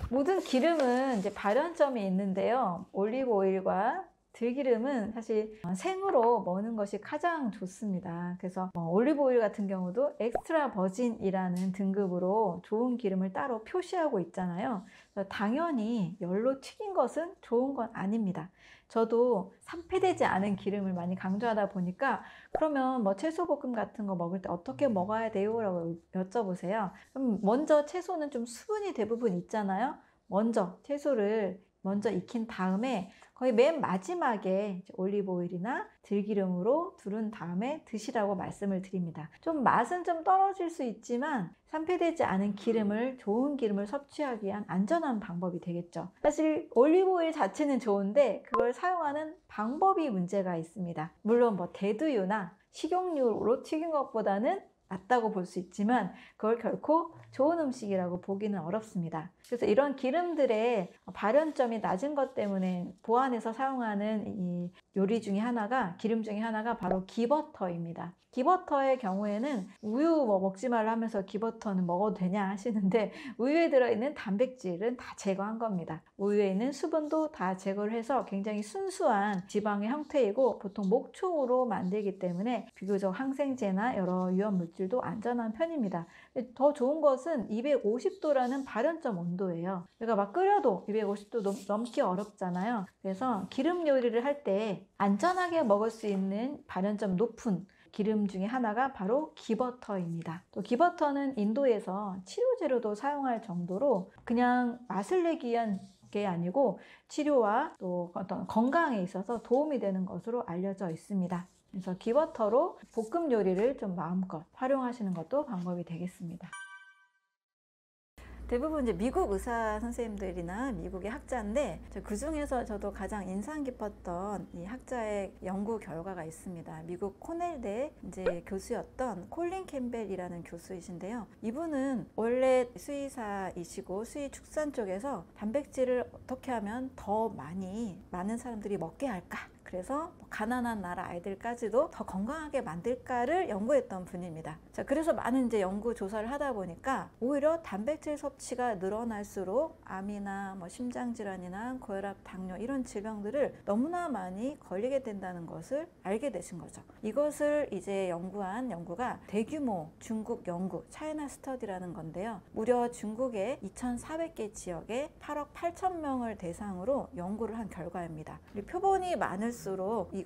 모든 기름은 이제 발연점이 있는데요. 올리브 오일과 들기름은 사실 생으로 먹는 것이 가장 좋습니다. 그래서 올리브 오일 같은 경우도 엑스트라 버진이라는 등급으로 좋은 기름을 따로 표시하고 있잖아요. 당연히 열로 튀긴 것은 좋은 건 아닙니다. 저도 산패되지 않은 기름을 많이 강조하다 보니까, 그러면 채소볶음 같은 거 먹을 때 어떻게 먹어야 돼요? 라고 여쭤보세요. 그럼 먼저 채소는 좀 수분이 대부분 있잖아요. 먼저 채소를 먼저 익힌 다음에 거의 맨 마지막에 올리브 오일이나 들기름으로 두른 다음에 드시라고 말씀을 드립니다. 좀 맛은 좀 떨어질 수 있지만 산패되지 않은 기름을, 좋은 기름을 섭취하기 위한 안전한 방법이 되겠죠. 사실 올리브 오일 자체는 좋은데 그걸 사용하는 방법이 문제가 있습니다. 물론 대두유나 식용유로 튀긴 것보다는 낫다고 볼 수 있지만 그걸 결코 좋은 음식이라고 보기는 어렵습니다. 그래서 이런 기름들의 발연점이 낮은 것 때문에 보안해서 사용하는 이 요리 중에 하나가, 기름 중에 하나가 바로 기버터입니다. 기버터의 경우에는 우유 먹지 말라 하면서 기버터는 먹어도 되냐 하시는데, 우유에 들어있는 단백질은 다 제거한 겁니다. 우유에 있는 수분도 다 제거를 해서 굉장히 순수한 지방의 형태이고, 보통 목초로 만들기 때문에 비교적 항생제나 여러 위험 물질도 안전한 편입니다. 더 좋은 것은 250도라는 발연점 온도예요. 그러니까 막 끓여도 250도 넘기 어렵잖아요. 그래서 기름 요리를 할 때 안전하게 먹을 수 있는 발연점 높은 기름 중에 하나가 바로 기버터입니다. 또 기버터는 인도에서 치료제로도 사용할 정도로 그냥 맛을 내기 위한 게 아니고 치료와 또 어떤 건강에 있어서 도움이 되는 것으로 알려져 있습니다. 그래서 기버터로 볶음 요리를 좀 마음껏 활용하시는 것도 방법이 되겠습니다. 대부분 이제 미국 의사 선생님들이나 미국의 학자인데, 그 중에서 저도 가장 인상 깊었던 이 학자의 연구 결과가 있습니다. 미국 코넬대 이제 교수였던 콜린 캠벨이라는 교수이신데요. 이분은 원래 수의사이시고 수의 축산 쪽에서 단백질을 어떻게 하면 더 많은 사람들이 먹게 할까? 그래서 가난한 나라 아이들까지도 더 건강하게 만들까를 연구했던 분입니다. 자, 그래서 많은 이제 연구 조사를 하다 보니까 오히려 단백질 섭취가 늘어날수록 암이나 심장질환이나 고혈압, 당뇨 이런 질병들을 너무나 많이 걸리게 된다는 것을 알게 되신 거죠. 이것을 이제 연구한 연구가 대규모 중국 연구, 차이나 스터디라는 건데요. 무려 중국의 2,400개 지역에 8억 8천 명을 대상으로 연구를 한 결과입니다. 표본이 많을수록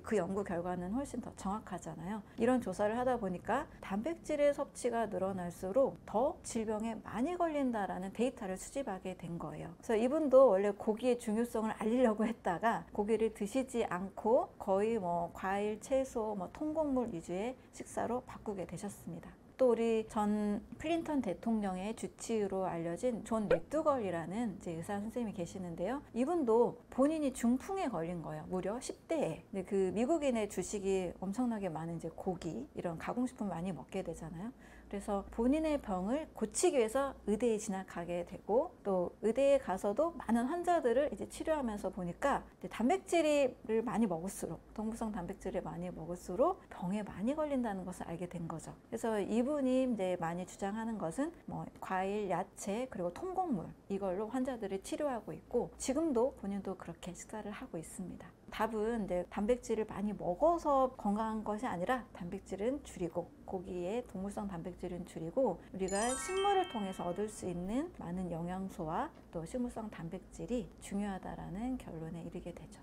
그 연구 결과는 훨씬 더 정확하잖아요. 이런 조사를 하다 보니까 단백질의 섭취가 늘어날수록 더 질병에 많이 걸린다라는 데이터를 수집하게 된 거예요. 그래서 이분도 원래 고기의 중요성을 알리려고 했다가 고기를 드시지 않고 거의 과일, 채소, 통곡물 위주의 식사로 바꾸게 되셨습니다. 또 우리 전 클린턴 대통령의 주치의로 알려진 존 맥두걸이라는 이제 의사 선생님이 계시는데요. 이분도 본인이 중풍에 걸린 거예요. 무려 10대에. 근데 그 미국인의 주식이 엄청나게 많은 이제 고기 이런 가공식품 많이 먹게 되잖아요. 그래서 본인의 병을 고치기 위해서 의대에 진학하게 되고 또 의대에 가서도 많은 환자들을 이제 치료하면서 보니까 단백질을 많이 먹을수록 동물성 단백질을 많이 먹을수록 병에 많이 걸린다는 것을 알게 된 거죠. 그래서 이분이 이제 많이 주장하는 것은 뭐 과일, 야채 그리고 통곡물 이걸로 환자들을 치료하고 있고 지금도 본인도 그렇게 식사를 하고 있습니다. 답은 이제 단백질을 많이 먹어서 건강한 것이 아니라 단백질은 줄이고 고기에 동물성 단백질은 줄이고 우리가 식물을 통해서 얻을 수 있는 많은 영양소와 또 식물성 단백질이 중요하다라는 결론에 이르게 되죠.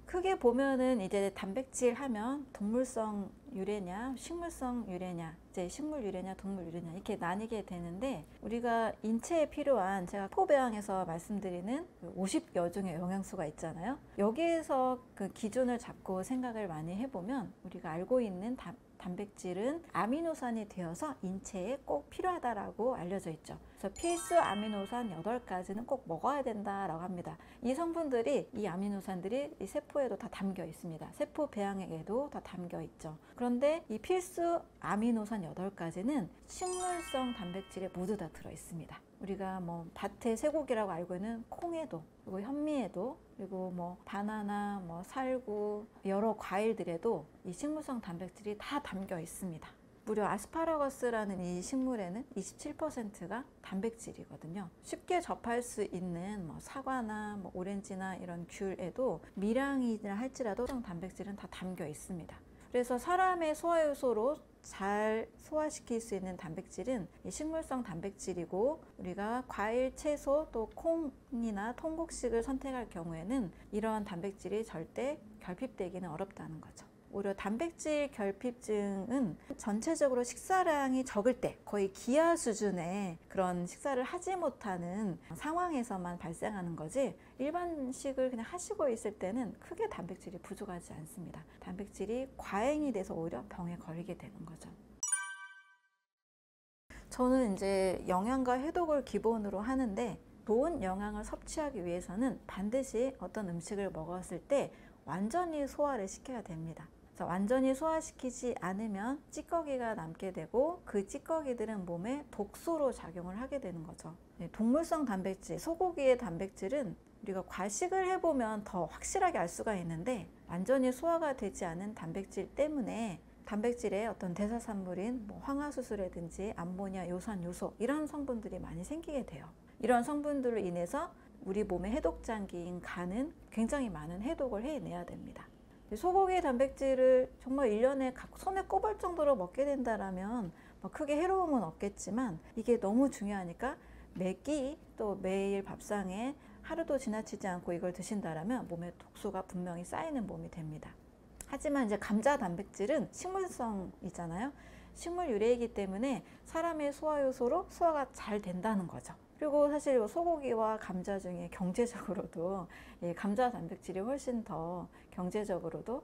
크게 보면은 이제 단백질 하면 동물성 유래냐 식물성 유래냐 이제 식물 유래냐 동물 유래냐 이렇게 나뉘게 되는데 우리가 인체에 필요한 제가 포배양에서 말씀드리는 50여 종의 영양소가 있잖아요. 여기에서 그 기준을 잡고 생각을 많이 해보면 우리가 알고 있는 단백질은 아미노산이 되어서 인체에 꼭 필요하다라고 알려져 있죠. 그래서 필수 아미노산 8가지는 꼭 먹어야 된다라고 합니다. 이 성분들이 이 아미노산들이 이 세포에도 다 담겨 있습니다. 세포 배양액에도 다 담겨 있죠. 그런데 이 필수 아미노산 8가지는 식물성 단백질에 모두 다 들어 있습니다. 우리가 뭐 밭의 쇠고기라고 알고 있는 콩에도 그리고 현미에도 그리고 뭐 바나나, 뭐 살구 여러 과일들에도 이 식물성 단백질이 다 담겨 있습니다. 무려 아스파라거스라는 이 식물에는 27%가 단백질이거든요. 쉽게 접할 수 있는 뭐 사과나 뭐 오렌지나 이런 귤에도 미량이라 할지라도 단백질은 다 담겨 있습니다. 그래서 사람의 소화효소로 잘 소화시킬 수 있는 단백질은 식물성 단백질이고 우리가 과일, 채소 또 콩이나 통곡식을 선택할 경우에는 이러한 단백질이 절대 결핍되기는 어렵다는 거죠. 오히려 단백질 결핍증은 전체적으로 식사량이 적을 때 거의 기아 수준의 그런 식사를 하지 못하는 상황에서만 발생하는 거지 일반식을 그냥 하시고 있을 때는 크게 단백질이 부족하지 않습니다. 단백질이 과잉이 돼서 오히려 병에 걸리게 되는 거죠. 저는 이제 영양과 해독을 기본으로 하는데 좋은 영양을 섭취하기 위해서는 반드시 어떤 음식을 먹었을 때 완전히 소화를 시켜야 됩니다. 완전히 소화시키지 않으면 찌꺼기가 남게 되고 그 찌꺼기들은 몸에 독소로 작용을 하게 되는 거죠. 동물성 단백질, 소고기의 단백질은 우리가 과식을 해보면 더 확실하게 알 수가 있는데 완전히 소화가 되지 않은 단백질 때문에 단백질의 어떤 대사산물인 뭐 황화수소라든지 암모니아, 요산, 요소 이런 성분들이 많이 생기게 돼요. 이런 성분들로 인해서 우리 몸의 해독장기인 간은 굉장히 많은 해독을 해내야 됩니다. 소고기 단백질을 정말 1년에 손에 꼽을 정도로 먹게 된다라면 뭐 크게 해로움은 없겠지만 이게 너무 중요하니까 매끼 또 매일 밥상에 하루도 지나치지 않고 이걸 드신다라면 몸에 독소가 분명히 쌓이는 몸이 됩니다. 하지만 이제 감자 단백질은 식물성이잖아요. 식물 유래이기 때문에 사람의 소화효소로 소화가 잘 된다는 거죠. 그리고 사실 소고기와 감자 중에 경제적으로도 감자 단백질이 훨씬 더 경제적으로도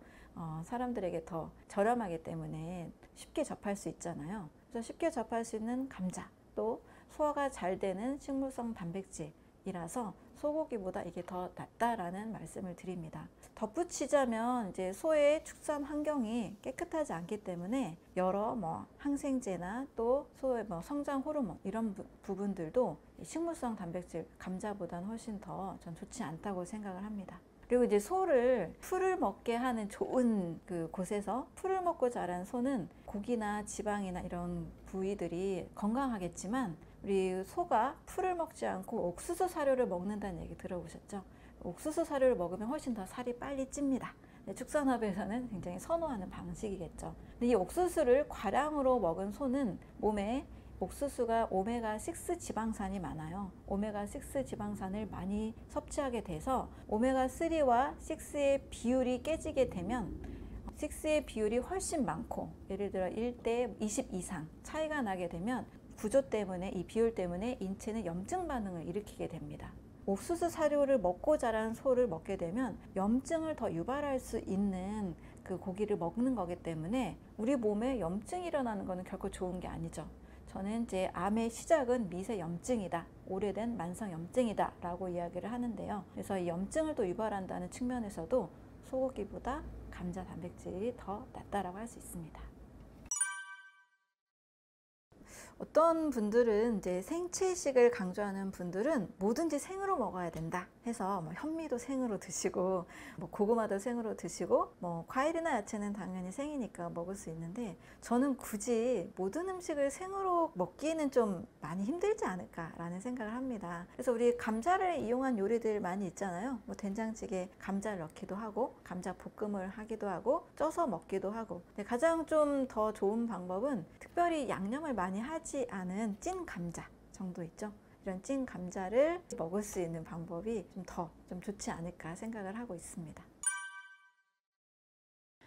사람들에게 더 저렴하기 때문에 쉽게 접할 수 있잖아요. 그래서 쉽게 접할 수 있는 감자 또 소화가 잘 되는 식물성 단백질이라서 소고기보다 이게 더 낫다라는 말씀을 드립니다. 덧붙이자면 이제 소의 축산 환경이 깨끗하지 않기 때문에 여러 뭐 항생제나 또 소의 뭐 성장 호르몬 이런 부분들도 식물성 단백질 감자보다는 훨씬 더 전 좋지 않다고 생각을 합니다. 그리고 이제 소를 풀을 먹게 하는 좋은 그 곳에서 풀을 먹고 자란 소는 고기나 지방이나 이런 부위들이 건강하겠지만 우리 소가 풀을 먹지 않고 옥수수 사료를 먹는다는 얘기 들어보셨죠? 옥수수 사료를 먹으면 훨씬 더 살이 빨리 찝니다. 축산업에서는 굉장히 선호하는 방식이겠죠. 근데 이 옥수수를 과량으로 먹은 소는 몸에 옥수수가 오메가6 지방산이 많아요. 오메가6 지방산을 많이 섭취하게 돼서 오메가3와 6의 비율이 깨지게 되면 6의 비율이 훨씬 많고 예를 들어 1대 20 이상 차이가 나게 되면 구조 때문에 이 비율 때문에 인체는 염증 반응을 일으키게 됩니다. 옥수수 사료를 먹고 자란 소를 먹게 되면 염증을 더 유발할 수 있는 그 고기를 먹는 거기 때문에 우리 몸에 염증이 일어나는 것은 결코 좋은 게 아니죠. 저는 이제 암의 시작은 미세 염증이다, 오래된 만성 염증이다 라고 이야기를 하는데요. 그래서 이 염증을 또 유발한다는 측면에서도 소고기보다 감자 단백질이 더 낫다라고 할 수 있습니다. 어떤 분들은 이제 생채식을 강조하는 분들은 뭐든지 생으로 먹어야 된다 해서 뭐 현미도 생으로 드시고 뭐 고구마도 생으로 드시고 뭐 과일이나 야채는 당연히 생이니까 먹을 수 있는데, 저는 굳이 모든 음식을 생으로 먹기는 좀 많이 힘들지 않을까라는 생각을 합니다. 그래서 우리 감자를 이용한 요리들 많이 있잖아요. 뭐 된장찌개 감자를 넣기도 하고 감자 볶음을 하기도 하고 쪄서 먹기도 하고. 근데 가장 좀 더 좋은 방법은 특별히 양념을 많이 하지 않은 찐 감자 정도 있죠. 이런 찐 감자를 먹을 수 있는 방법이 좀 좋지 않을까 생각을 하고 있습니다.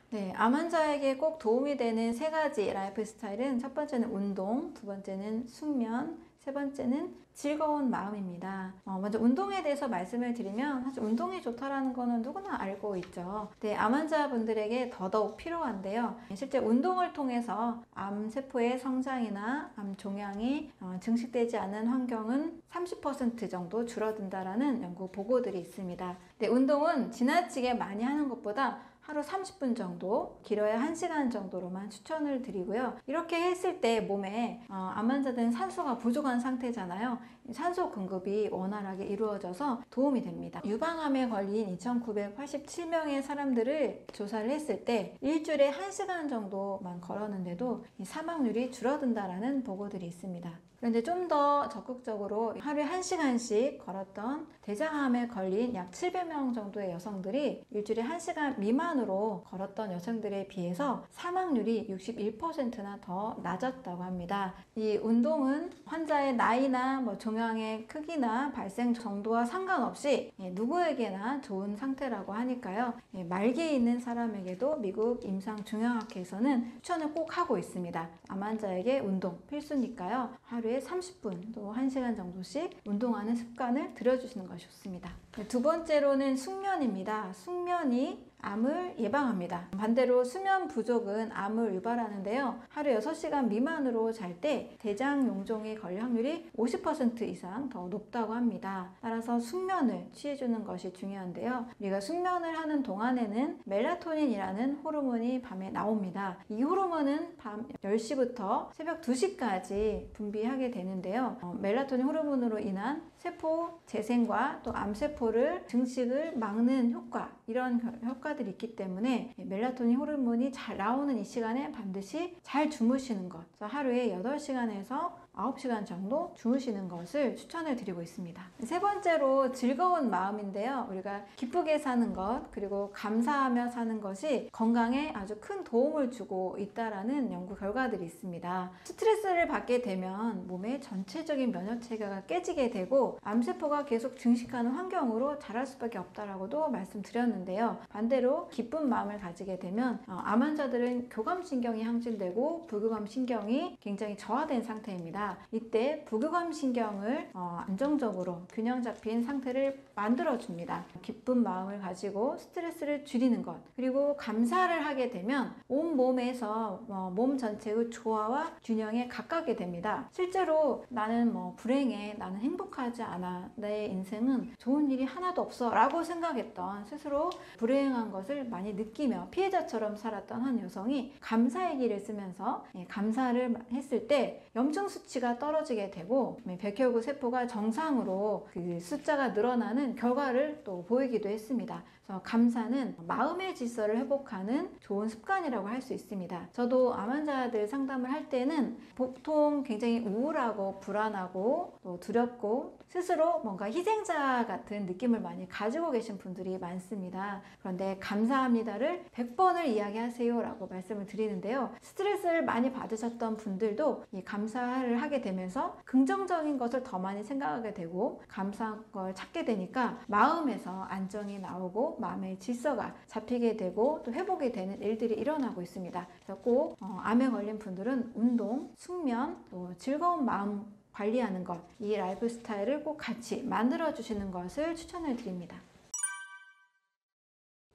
네, 암 환자에게 꼭 도움이 되는 3가지 라이프 스타일은, 첫 번째는 운동, 두 번째는 숙면, 세 번째는 즐거운 마음입니다. 먼저 운동에 대해서 말씀을 드리면, 사실 운동이 좋다라는 거는 누구나 알고 있죠. 네, 암 환자분들에게 더더욱 필요한데요. 실제 운동을 통해서 암세포의 성장이나 암 종양이 증식되지 않는 환경은 30% 정도 줄어든다라는 연구 보고들이 있습니다. 네, 운동은 지나치게 많이 하는 것보다 하루 30분 정도, 길어야 1시간 정도로만 추천을 드리고요. 이렇게 했을 때 몸에 암 환자들은 산소가 부족한 상태잖아요. 산소 공급이 원활하게 이루어져서 도움이 됩니다. 유방암에 걸린 2,987명의 사람들을 조사를 했을 때 일주일에 1시간 정도만 걸었는데도 사망률이 줄어든다라는 보고들이 있습니다. 그런데 좀 더 적극적으로 하루에 1시간씩 걸었던 대장암에 걸린 약 700명 정도의 여성들이 일주일에 1시간 미만으로 걸었던 여성들에 비해서 사망률이 61%나 더 낮았다고 합니다. 이 운동은 환자의 나이나 종양의 크기나 발생 정도와 상관없이 누구에게나 좋은 상태라고 하니까요. 말기에 있는 사람에게도 미국 임상중앙학회에서는 추천을 꼭 하고 있습니다. 암 환자에게 운동 필수니까요. 하루에 30분 또 1시간 정도씩 운동하는 습관을 들여주시는 것이 좋습니다. 두 번째로는 숙면입니다. 숙면이 암을 예방합니다. 반대로 수면 부족은 암을 유발하는데요. 하루 6시간 미만으로 잘 때 대장 용종이 걸릴 확률이 50% 이상 더 높다고 합니다. 따라서 숙면을 취해주는 것이 중요한데요. 우리가 숙면을 하는 동안에는 멜라토닌이라는 호르몬이 밤에 나옵니다. 이 호르몬은 밤 10시부터 새벽 2시까지 분비하게 되는데요. 멜라토닌 호르몬으로 인한 세포 재생과 또 암세포를 증식을 막는 효과, 이런 효과들이 있기 때문에 멜라토닌 호르몬이 잘 나오는 이 시간에 반드시 잘 주무시는 것, 하루에 8시간에서 9시간 정도 주무시는 것을 추천을 드리고 있습니다. 세 번째로 즐거운 마음인데요. 우리가 기쁘게 사는 것, 그리고 감사하며 사는 것이 건강에 아주 큰 도움을 주고 있다라는 연구 결과들이 있습니다. 스트레스를 받게 되면 몸의 전체적인 면역체계가 깨지게 되고 암세포가 계속 증식하는 환경으로 자랄 수밖에 없다라고도 말씀드렸는데요. 반대로 기쁜 마음을 가지게 되면 암 환자들은 교감신경이 항진되고 부교감신경이 굉장히 저하된 상태입니다. 이때 부교감신경을 안정적으로 균형 잡힌 상태를 만들어줍니다. 기쁜 마음을 가지고 스트레스를 줄이는 것, 그리고 감사를 하게 되면 온 몸에서 몸 전체의 조화와 균형에 가깝게 됩니다. 실제로 나는 불행해, 나는 행복하지 않아, 내 인생은 좋은 일이 하나도 없어 라고 생각했던, 스스로 불행한 것을 많이 느끼며 피해자처럼 살았던 한 여성이 감사의 길을 쓰면서 감사를 했을 때 염증 수치가 떨어지게 되고 백혈구 세포가 정상으로 그 숫자가 늘어나는 결과를 또 보이기도 했습니다. 그래서 감사는 마음의 질서를 회복하는 좋은 습관이라고 할 수 있습니다. 저도 암 환자들 상담을 할 때는 보통 굉장히 우울하고 불안하고 또 두렵고 스스로 뭔가 희생자 같은 느낌을 많이 가지고 계신 분들이 많습니다. 그런데 감사합니다를 100번을 이야기하세요 라고 말씀을 드리는데요. 스트레스를 많이 받으셨던 분들도 이 감사를 하게 되면서 긍정적인 것을 더 많이 생각하게 되고 감사한 걸 찾게 되니까 마음에서 안정이 나오고 마음의 질서가 잡히게 되고 또 회복이 되는 일들이 일어나고 있습니다. 그래서 꼭 암에 걸린 분들은 운동, 숙면, 또 즐거운 마음 관리하는 것, 이 라이프 스타일을 꼭 같이 만들어 주시는 것을 추천을 드립니다.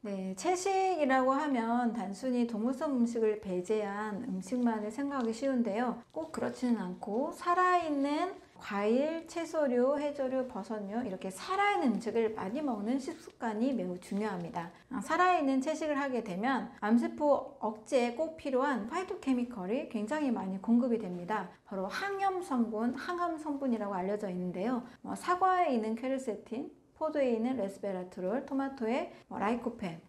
네, 채식이라고 하면 단순히 동물성 음식을 배제한 음식만을 생각하기 쉬운데요. 꼭 그렇지는 않고 살아있는 과일, 채소류, 해조류, 버섯류 이렇게 살아있는 음식을 많이 먹는 식습관이 매우 중요합니다. 살아있는 채식을 하게 되면 암세포 억제에 꼭 필요한 파이토케미컬이 굉장히 많이 공급이 됩니다. 바로 항염 성분이라고 알려져 있는데요. 사과에 있는 퀘르세틴, 포도에 있는 레스베라트롤, 토마토에 라이코펜,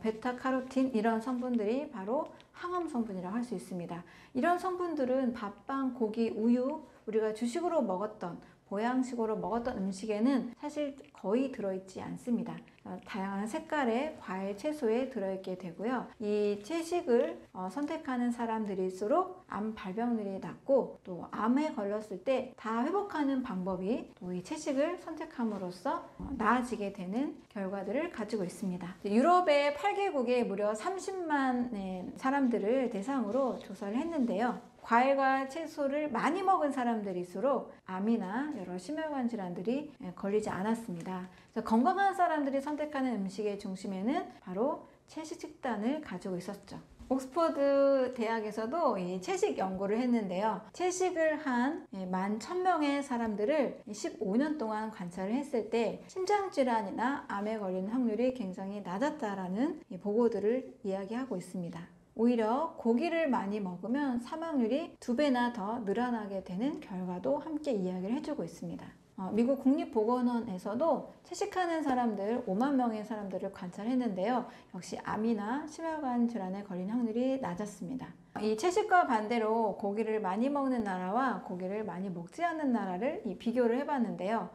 베타카로틴 이런 성분들이 바로 항암 성분이라고 할 수 있습니다. 이런 성분들은 밥빵, 고기, 우유, 우리가 주식으로 먹었던 보양식으로 먹었던 음식에는 사실 거의 들어있지 않습니다. 다양한 색깔의 과일, 채소에 들어있게 되고요. 이 채식을 선택하는 사람들일수록 암 발병률이 낮고 또 암에 걸렸을 때 다 회복하는 방법이 또 이 채식을 선택함으로써 나아지게 되는 결과들을 가지고 있습니다. 유럽의 8개국에 무려 30만 사람들을 대상으로 조사를 했는데요. 과일과 채소를 많이 먹은 사람들일수록 암이나 여러 심혈관 질환들이 걸리지 않았습니다. 그래서 건강한 사람들이 선택하는 음식의 중심에는 바로 채식 식단을 가지고 있었죠. 옥스퍼드 대학에서도 이 채식 연구를 했는데요. 채식을 한 11,000명의 사람들을 15년 동안 관찰을 했을 때 심장질환이나 암에 걸리는 확률이 굉장히 낮았다라는 보고들을 이야기하고 있습니다. 오히려 고기를 많이 먹으면 사망률이 2배나 더 늘어나게 되는 결과도 함께 이야기를 해주고 있습니다. 미국 국립보건원에서도 채식하는 사람들 5만 명의 사람들을 관찰했는데요. 역시 암이나 심혈관 질환에 걸린 확률이 낮았습니다. 이 채식과 반대로 고기를 많이 먹는 나라와 고기를 많이 먹지 않는 나라를 비교를 해봤는데요.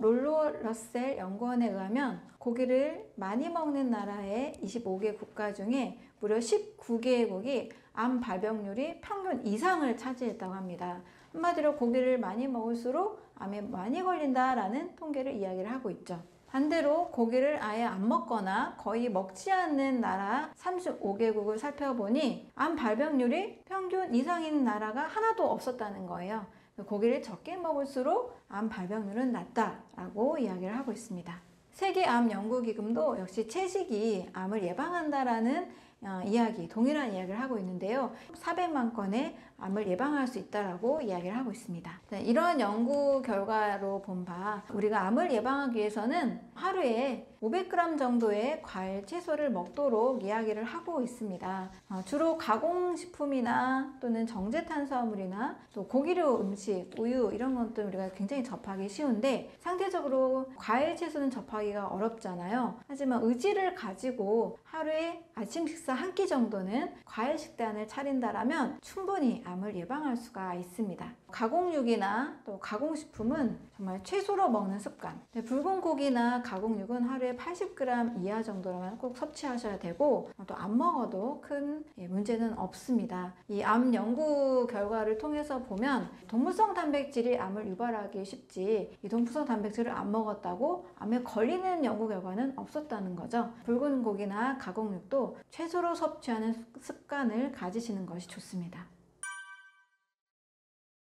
롤로 러셀 연구원에 의하면 고기를 많이 먹는 나라의 25개 국가 중에 무려 19개국이 암 발병률이 평균 이상을 차지했다고 합니다. 한마디로 고기를 많이 먹을수록 암에 많이 걸린다라는 통계를 이야기를 하고 있죠. 반대로 고기를 아예 안 먹거나 거의 먹지 않는 나라 35개국을 살펴보니 암 발병률이 평균 이상인 나라가 하나도 없었다는 거예요. 고기를 적게 먹을수록 암 발병률은 낮다라고 이야기를 하고 있습니다. 세계암연구기금도 역시 채식이 암을 예방한다라는 동일한 이야기를 하고 있는데요. 400만 건의 암을 예방할 수 있다라고 이야기를 하고 있습니다. 이런 연구 결과로 본 바 우리가 암을 예방하기 위해서는 하루에 500g 정도의 과일, 채소를 먹도록 이야기를 하고 있습니다. 주로 가공식품이나 또는 정제탄수화물이나 또 고기류 음식, 우유 이런 것들 우리가 굉장히 접하기 쉬운데 상대적으로 과일, 채소는 접하기가 어렵잖아요. 하지만 의지를 가지고 하루에 아침 식사 한 끼 정도는 과일 식단을 차린다라면 충분히 암을 예방할 수가 있습니다. 가공육이나 또 가공식품은 정말 채소로 먹는 습관. 붉은 고기나 가공육은 하루에 80g 이하 정도로만 꼭 섭취하셔야 되고 또 안 먹어도 큰 문제는 없습니다. 이 암 연구 결과를 통해서 보면 동물성 단백질이 암을 유발하기 쉽지 이 동물성 단백질을 안 먹었다고 암에 걸리는 연구 결과는 없었다는 거죠. 붉은 고기나 가공육도 채소로 섭취하는 습관을 가지시는 것이 좋습니다.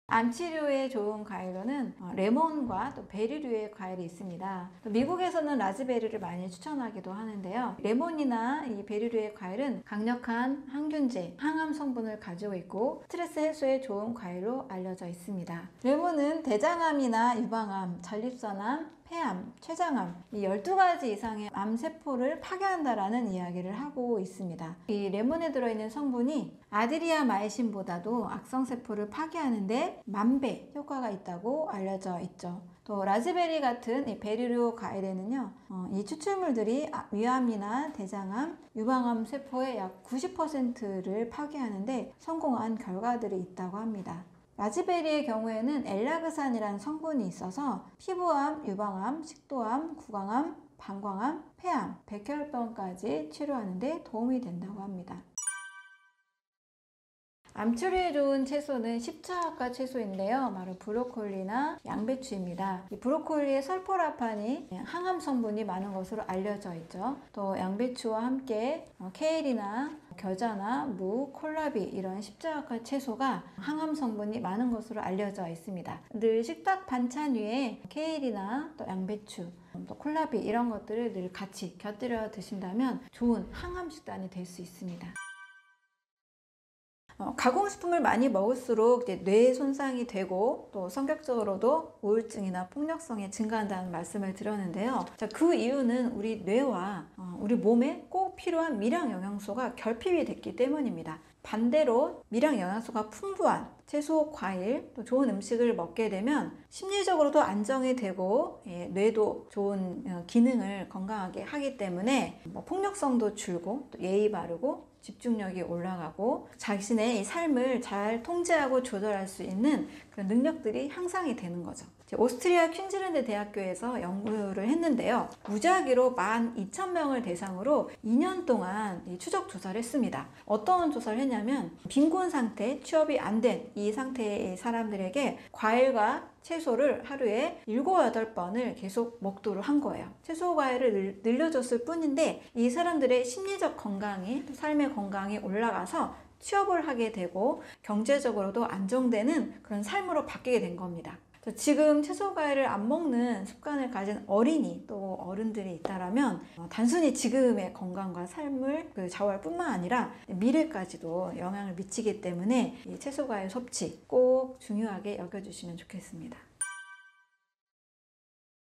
암 치료에 좋은 과일로는 레몬과 또 베리류의 과일이 있습니다. 또 미국에서는 라즈베리를 많이 추천하기도 하는데요. 레몬이나 이 베리류의 과일은 강력한 항균제, 항암 성분을 가지고 있고 스트레스 해소에 좋은 과일로 알려져 있습니다. 레몬은 대장암이나 유방암, 전립선암, 폐암, 췌장암 이 12가지 이상의 암세포를 파괴한다라는 이야기를 하고 있습니다. 이 레몬에 들어있는 성분이 아드리아마이신보다도 악성세포를 파괴하는데 10,000배 효과가 있다고 알려져 있죠. 또 라즈베리 같은 이 베리류 과일에는요, 이 추출물들이 위암이나 대장암, 유방암 세포의 약 90%를 파괴하는데 성공한 결과들이 있다고 합니다. 라즈베리의 경우에는 엘라그산이라는 성분이 있어서 피부암, 유방암, 식도암, 구강암, 방광암, 폐암, 백혈병까지 치료하는 데 도움이 된다고 합니다. 암 치료에 좋은 채소는 십자가 채소인데요. 바로 브로콜리나 양배추입니다. 이 브로콜리에 설포라판이 항암 성분이 많은 것으로 알려져 있죠. 또 양배추와 함께 케일이나 겨자나 무, 콜라비 이런 십자가 채소가 항암 성분이 많은 것으로 알려져 있습니다. 늘 식탁 반찬 위에 케일이나 또 양배추, 또 콜라비 이런 것들을 늘 같이 곁들여 드신다면 좋은 항암 식단이 될 수 있습니다. 가공식품을 많이 먹을수록 이제 뇌 손상이 되고 또 성격적으로도 우울증이나 폭력성이 증가한다는 말씀을 드렸는데요. 자, 그 이유는 우리 뇌와 우리 몸에 꼭 필요한 미량 영양소가 결핍이 됐기 때문입니다. 반대로 미량 영양소가 풍부한 채소, 과일, 또 좋은 음식을 먹게 되면 심리적으로도 안정이 되고 뇌도 좋은 기능을 건강하게 하기 때문에 폭력성도 줄고 또 예의 바르고 집중력이 올라가고 자신의 삶을 잘 통제하고 조절할 수 있는 그런 능력들이 향상이 되는 거죠. 오스트리아 퀸즐랜드 대학교에서 연구를 했는데요. 무작위로 12,000명을 대상으로 2년 동안 추적 조사를 했습니다. 어떤 조사를 했냐면 빈곤 상태, 취업이 안 된 이 상태의 사람들에게 과일과 채소를 하루에 7, 8번을 계속 먹도록 한 거예요. 채소 과일을 늘려줬을 뿐인데 이 사람들의 심리적 건강이, 삶의 건강이 올라가서 취업을 하게 되고 경제적으로도 안정되는 그런 삶으로 바뀌게 된 겁니다. 지금 채소 과일을 안 먹는 습관을 가진 어린이 또 어른들이 있다라면 단순히 지금의 건강과 삶을 좌우할 뿐만 아니라 미래까지도 영향을 미치기 때문에 이 채소 과일 섭취 꼭 중요하게 여겨주시면 좋겠습니다.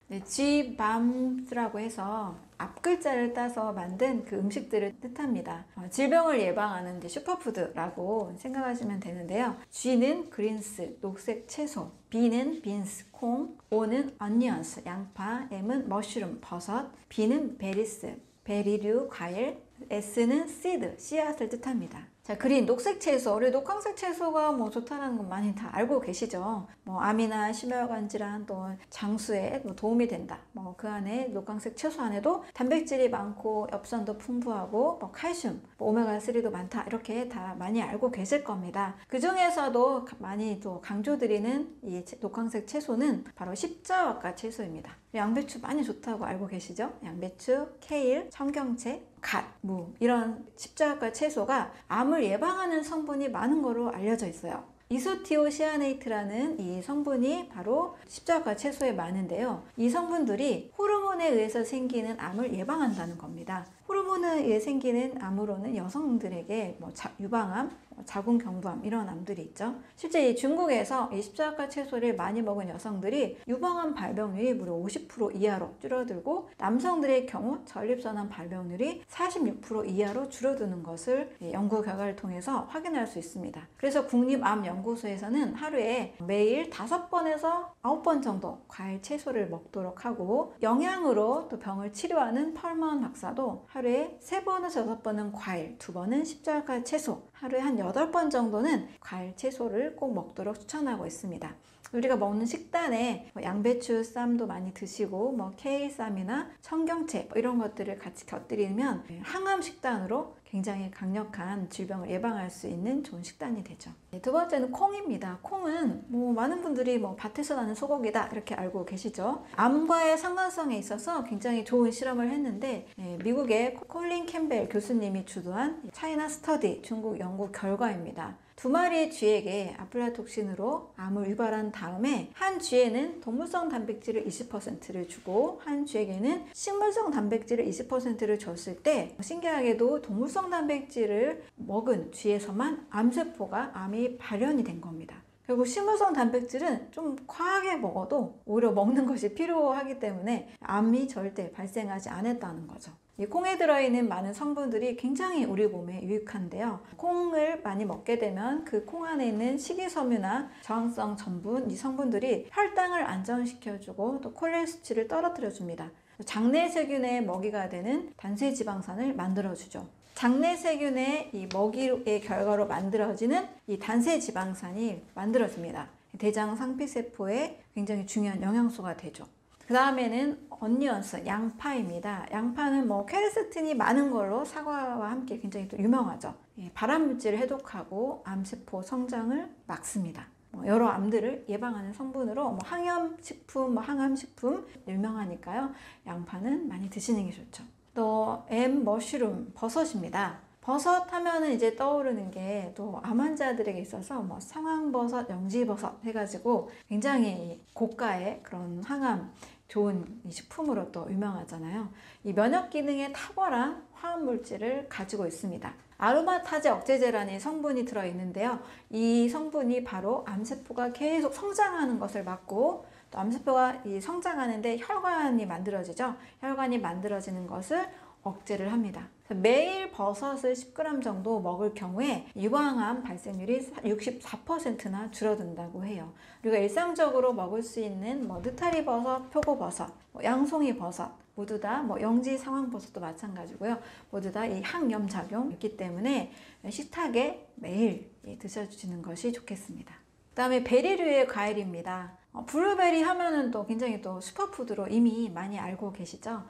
Gbams라고 해서 앞글자를 따서 만든 그 음식들을 뜻합니다. 질병을 예방하는 슈퍼푸드라고 생각하시면 되는데요. G는 그린스, 녹색 채소, B는 빈스, 콩, O는 어니언스, 양파, M은 머쉬룸, 버섯, B는 베리스, 베리류, 과일, S는 씨드, 씨앗을 뜻합니다. 자, 그린 녹색 채소, 우리 녹황색 채소가 좋다는 건 많이 다 알고 계시죠? 암이나 심혈관 질환 또 장수에 도움이 된다. 그 안에 녹황색 채소 안에도 단백질이 많고 엽산도 풍부하고 칼슘, 오메가3도 많다. 이렇게 다 많이 알고 계실 겁니다. 그 중에서도 많이 또 강조드리는 이 녹황색 채소는 바로 십자화과 채소입니다. 양배추 많이 좋다고 알고 계시죠? 양배추, 케일, 청경채, 갓, 무 이런 십자가 채소가 암을 예방하는 성분이 많은 것으로 알려져 있어요. 이소티오시아네이트라는 이 성분이 바로 십자가 채소에 많은데요. 이 성분들이 호르몬에 의해서 생기는 암을 예방한다는 겁니다. 호르몬에 의해 생기는 암으로는 여성들에게 유방암, 자궁경부암 이런 암들이 있죠. 실제 중국에서 이 십자가 채소를 많이 먹은 여성들이 유방암 발병률이 무려 50% 이하로 줄어들고 남성들의 경우 전립선암 발병률이 46% 이하로 줄어드는 것을 연구 결과를 통해서 확인할 수 있습니다. 그래서 국립암연구소에서는 하루에 매일 5번에서 9번 정도 과일 채소를 먹도록 하고 영양으로 또 병을 치료하는 펄먼 박사도 하루에 3번에서 6번은 과일, 2번은 십자가 채소, 하루에 한 8번 정도는 과일, 채소를 꼭 먹도록 추천하고 있습니다. 우리가 먹는 식단에 양배추 쌈도 많이 드시고 케일 쌈이나 청경채 이런 것들을 같이 곁들이면 항암 식단으로 굉장히 강력한 질병을 예방할 수 있는 좋은 식단이 되죠. 두 번째는 콩입니다. 콩은 많은 분들이 밭에서 나는 소고기다 이렇게 알고 계시죠. 암과의 상관성에 있어서 굉장히 좋은 실험을 했는데 미국의 콜린 캠벨 교수님이 주도한 차이나 스터디 중국 연구 결과입니다. 2마리의 쥐에게 아플라톡신으로 암을 유발한 다음에 한 쥐에는 동물성 단백질을 20%를 주고 한 쥐에게는 식물성 단백질을 20%를 줬을 때 신기하게도 동물성 단백질을 먹은 쥐에서만 암세포가 암이 발현이 된 겁니다. 그리고 식물성 단백질은 좀 과하게 먹어도 오히려 먹는 것이 필요하기 때문에 암이 절대 발생하지 않았다는 거죠. 이 콩에 들어있는 많은 성분들이 굉장히 우리 몸에 유익한데요. 콩을 많이 먹게 되면 그 콩 안에 있는 식이섬유나 저항성 전분, 이 성분들이 혈당을 안정시켜주고 또 콜레스테롤 수치를 떨어뜨려줍니다. 장내 세균의 먹이가 되는 단세지방산을 만들어주죠. 장내 세균의 이 먹이의 결과로 만들어지는 이 단세지방산이 만들어집니다. 대장 상피세포에 굉장히 중요한 영양소가 되죠. 그 다음에는 어니언스, 양파입니다. 양파는 뭐 퀘르세틴이 많은 걸로 사과와 함께 굉장히 또 유명하죠. 발암물질을 해독하고 암세포 성장을 막습니다. 여러 암들을 예방하는 성분으로 항염식품, 항암식품 유명하니까요. 양파는 많이 드시는 게 좋죠. 또 머쉬룸, 버섯입니다. 버섯 하면은 이제 떠오르는 게 또 암 환자들에게 있어서 뭐 상황버섯, 영지버섯 해가지고 굉장히 고가의 그런 항암 좋은 식품으로 또 유명하잖아요. 이 면역 기능에 탁월한 화합물질을 가지고 있습니다. 아로마타제 억제제라는 성분이 들어있는데요. 이 성분이 바로 암세포가 계속 성장하는 것을 막고 또 암세포가 성장하는데 혈관이 만들어지죠. 혈관이 만들어지는 것을 억제를 합니다. 매일 버섯을 10g 정도 먹을 경우에 유방암 발생률이 64%나 줄어든다고 해요. 우리가 일상적으로 먹을 수 있는 느타리 버섯, 표고버섯, 양송이 버섯 모두 다 영지 상황버섯도 마찬가지고요. 모두 다 이 항염 작용이 있기 때문에 식탁에 매일 드셔주시는 것이 좋겠습니다. 그 다음에 베리류의 과일입니다. 블루베리 하면은 또 굉장히 또 슈퍼푸드로 이미 많이 알고 계시죠.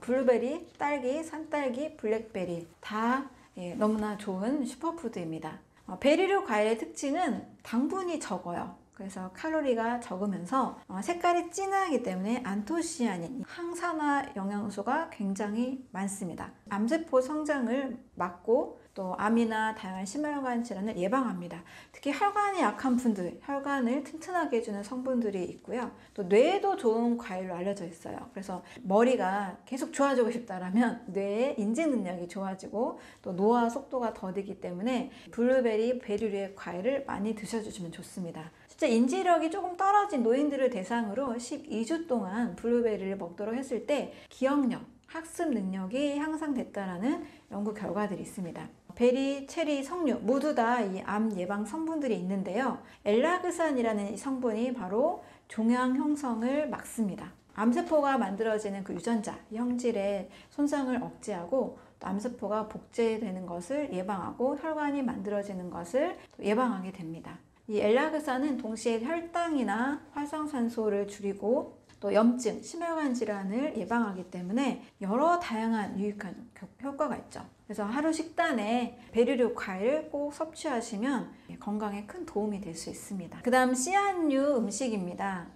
블루베리, 딸기, 산딸기, 블랙베리 다 너무나 좋은 슈퍼푸드입니다. 베리류 과일의 특징은 당분이 적어요. 그래서 칼로리가 적으면서 색깔이 진하기 때문에 안토시아닌, 항산화 영양소가 굉장히 많습니다. 암세포 성장을 막고 또 암이나 다양한 심혈관 질환을 예방합니다. 특히 혈관이 약한 분들, 혈관을 튼튼하게 해주는 성분들이 있고요. 또 뇌에도 좋은 과일로 알려져 있어요. 그래서 머리가 계속 좋아지고 싶다라면 뇌의 인지 능력이 좋아지고 또 노화 속도가 더디기 때문에 블루베리, 베리류의 과일을 많이 드셔주시면 좋습니다. 실제 인지력이 조금 떨어진 노인들을 대상으로 12주 동안 블루베리를 먹도록 했을 때 기억력, 학습 능력이 향상됐다라는 연구 결과들이 있습니다. 베리, 체리, 석류 모두 다 이 암 예방 성분들이 있는데요. 엘라그산이라는 이 성분이 바로 종양 형성을 막습니다. 암세포가 만들어지는 그 유전자, 형질의 손상을 억제하고 또 암세포가 복제되는 것을 예방하고 혈관이 만들어지는 것을 예방하게 됩니다. 이 엘라그산은 동시에 혈당이나 활성산소를 줄이고 또 염증, 심혈관 질환을 예방하기 때문에 여러 다양한 유익한 효과가 있죠. 그래서 하루 식단에 베리류 과일을 꼭 섭취하시면 건강에 큰 도움이 될 수 있습니다. 그 다음 씨앗류 음식입니다.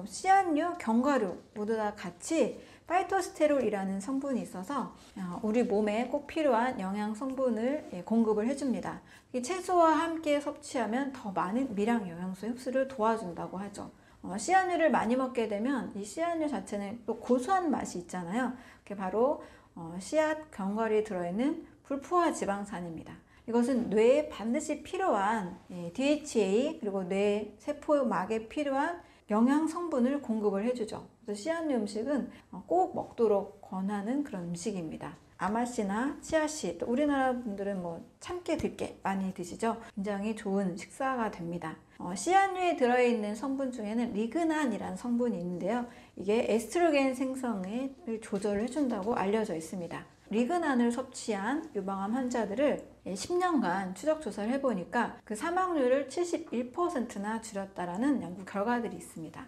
씨앗류, 견과류 모두 다 같이 파이토스테롤이라는 성분이 있어서 우리 몸에 꼭 필요한 영양 성분을 공급을 해줍니다. 이 채소와 함께 섭취하면 더 많은 미량 영양소 흡수를 도와준다고 하죠. 씨앗류를 많이 먹게 되면 이 씨앗류 자체는 또 고소한 맛이 있잖아요. 그게 바로 씨앗 견과류에 들어있는 불포화 지방산입니다. 이것은 뇌에 반드시 필요한 DHA 그리고 뇌 세포막에 필요한 영양 성분을 공급을 해주죠. 그래서 씨앗류 음식은 꼭 먹도록 권하는 그런 음식입니다. 아마씨나 치아씨, 또 우리나라 분들은 참깨, 들깨 많이 드시죠? 굉장히 좋은 식사가 됩니다. 씨앗류에 들어있는 성분 중에는 리그난이라는 성분이 있는데요. 이게 에스트로겐 생성을 조절을 해준다고 알려져 있습니다. 리그난을 섭취한 유방암 환자들을 10년간 추적 조사를 해보니까 그 사망률을 71%나 줄였다라는 연구 결과들이 있습니다.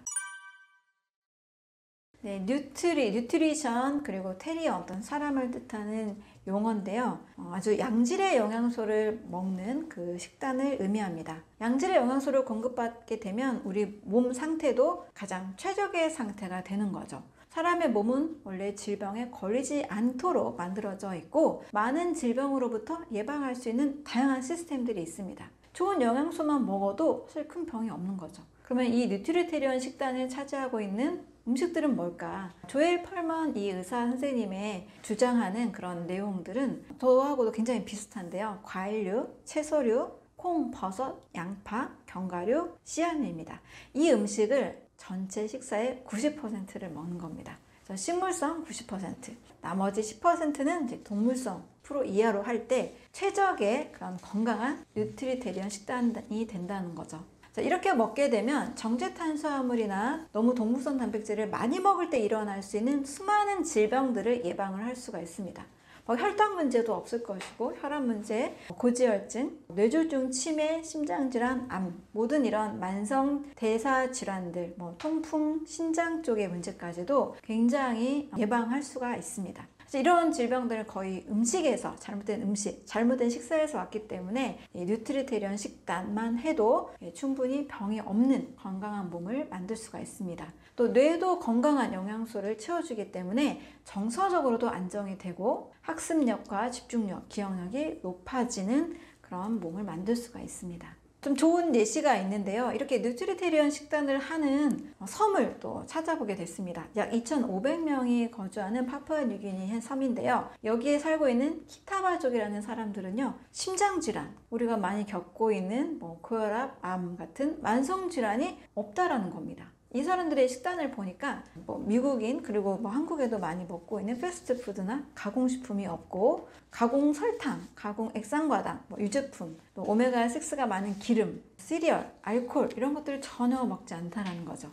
네, 뉴트리션 그리고 테리어 어떤 사람을 뜻하는 용어인데요. 아주 양질의 영양소를 먹는 그 식단을 의미합니다. 양질의 영양소를 공급받게 되면 우리 몸 상태도 가장 최적의 상태가 되는 거죠. 사람의 몸은 원래 질병에 걸리지 않도록 만들어져 있고 많은 질병으로부터 예방할 수 있는 다양한 시스템들이 있습니다. 좋은 영양소만 먹어도 사실 큰 병이 없는 거죠. 그러면 이 뉴트리테리언 식단을 차지하고 있는 음식들은 뭘까? 조엘 펄먼 이 의사 선생님의 주장하는 그런 내용들은 저하고도 굉장히 비슷한데요. 과일류, 채소류, 콩, 버섯, 양파, 견과류, 씨앗류입니다. 이 음식을 전체 식사의 90%를 먹는 겁니다. 그래서 식물성 90%, 나머지 10%는 이제 동물성 프로 이하로 할 때 최적의 그런 건강한 뉴트리테리언 식단이 된다는 거죠. 이렇게 먹게 되면 정제 탄수화물이나 너무 동물성 단백질을 많이 먹을 때 일어날 수 있는 수많은 질병들을 예방을 할 수가 있습니다. 혈당 문제도 없을 것이고 혈압 문제, 고지혈증, 뇌졸중, 치매, 심장질환, 암 모든 이런 만성 대사 질환들, 통풍, 신장 쪽의 문제까지도 굉장히 예방할 수가 있습니다. 이런 질병들은 거의 음식에서 잘못된 음식, 잘못된 식사에서 왔기 때문에 이 뉴트리테리언 식단만 해도 충분히 병이 없는 건강한 몸을 만들 수가 있습니다. 또 뇌도 건강한 영양소를 채워주기 때문에 정서적으로도 안정이 되고 학습력과 집중력, 기억력이 높아지는 그런 몸을 만들 수가 있습니다. 좀 좋은 예시가 있는데요. 이렇게 뉴트리테리언 식단을 하는 섬을 또 찾아보게 됐습니다. 약 2,500명이 거주하는 파푸아뉴기니 한 섬인데요. 여기에 살고 있는 키타바족이라는 사람들은요, 심장질환, 우리가 많이 겪고 있는 고혈압, 암 같은 만성질환이 없다라는 겁니다. 이 사람들의 식단을 보니까 미국인 그리고 한국에도 많이 먹고 있는 패스트푸드나 가공식품이 없고, 가공 설탕, 가공 액상과당, 유제품, 또 오메가6가 많은 기름, 시리얼, 알코올 이런 것들을 전혀 먹지 않다라는 거죠.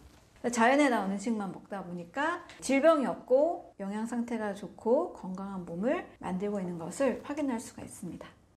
자연에 나온 음식만 먹다 보니까 질병이 없고 영양 상태가 좋고 건강한 몸을 만들고 있는 것을 확인할 수가 있습니다.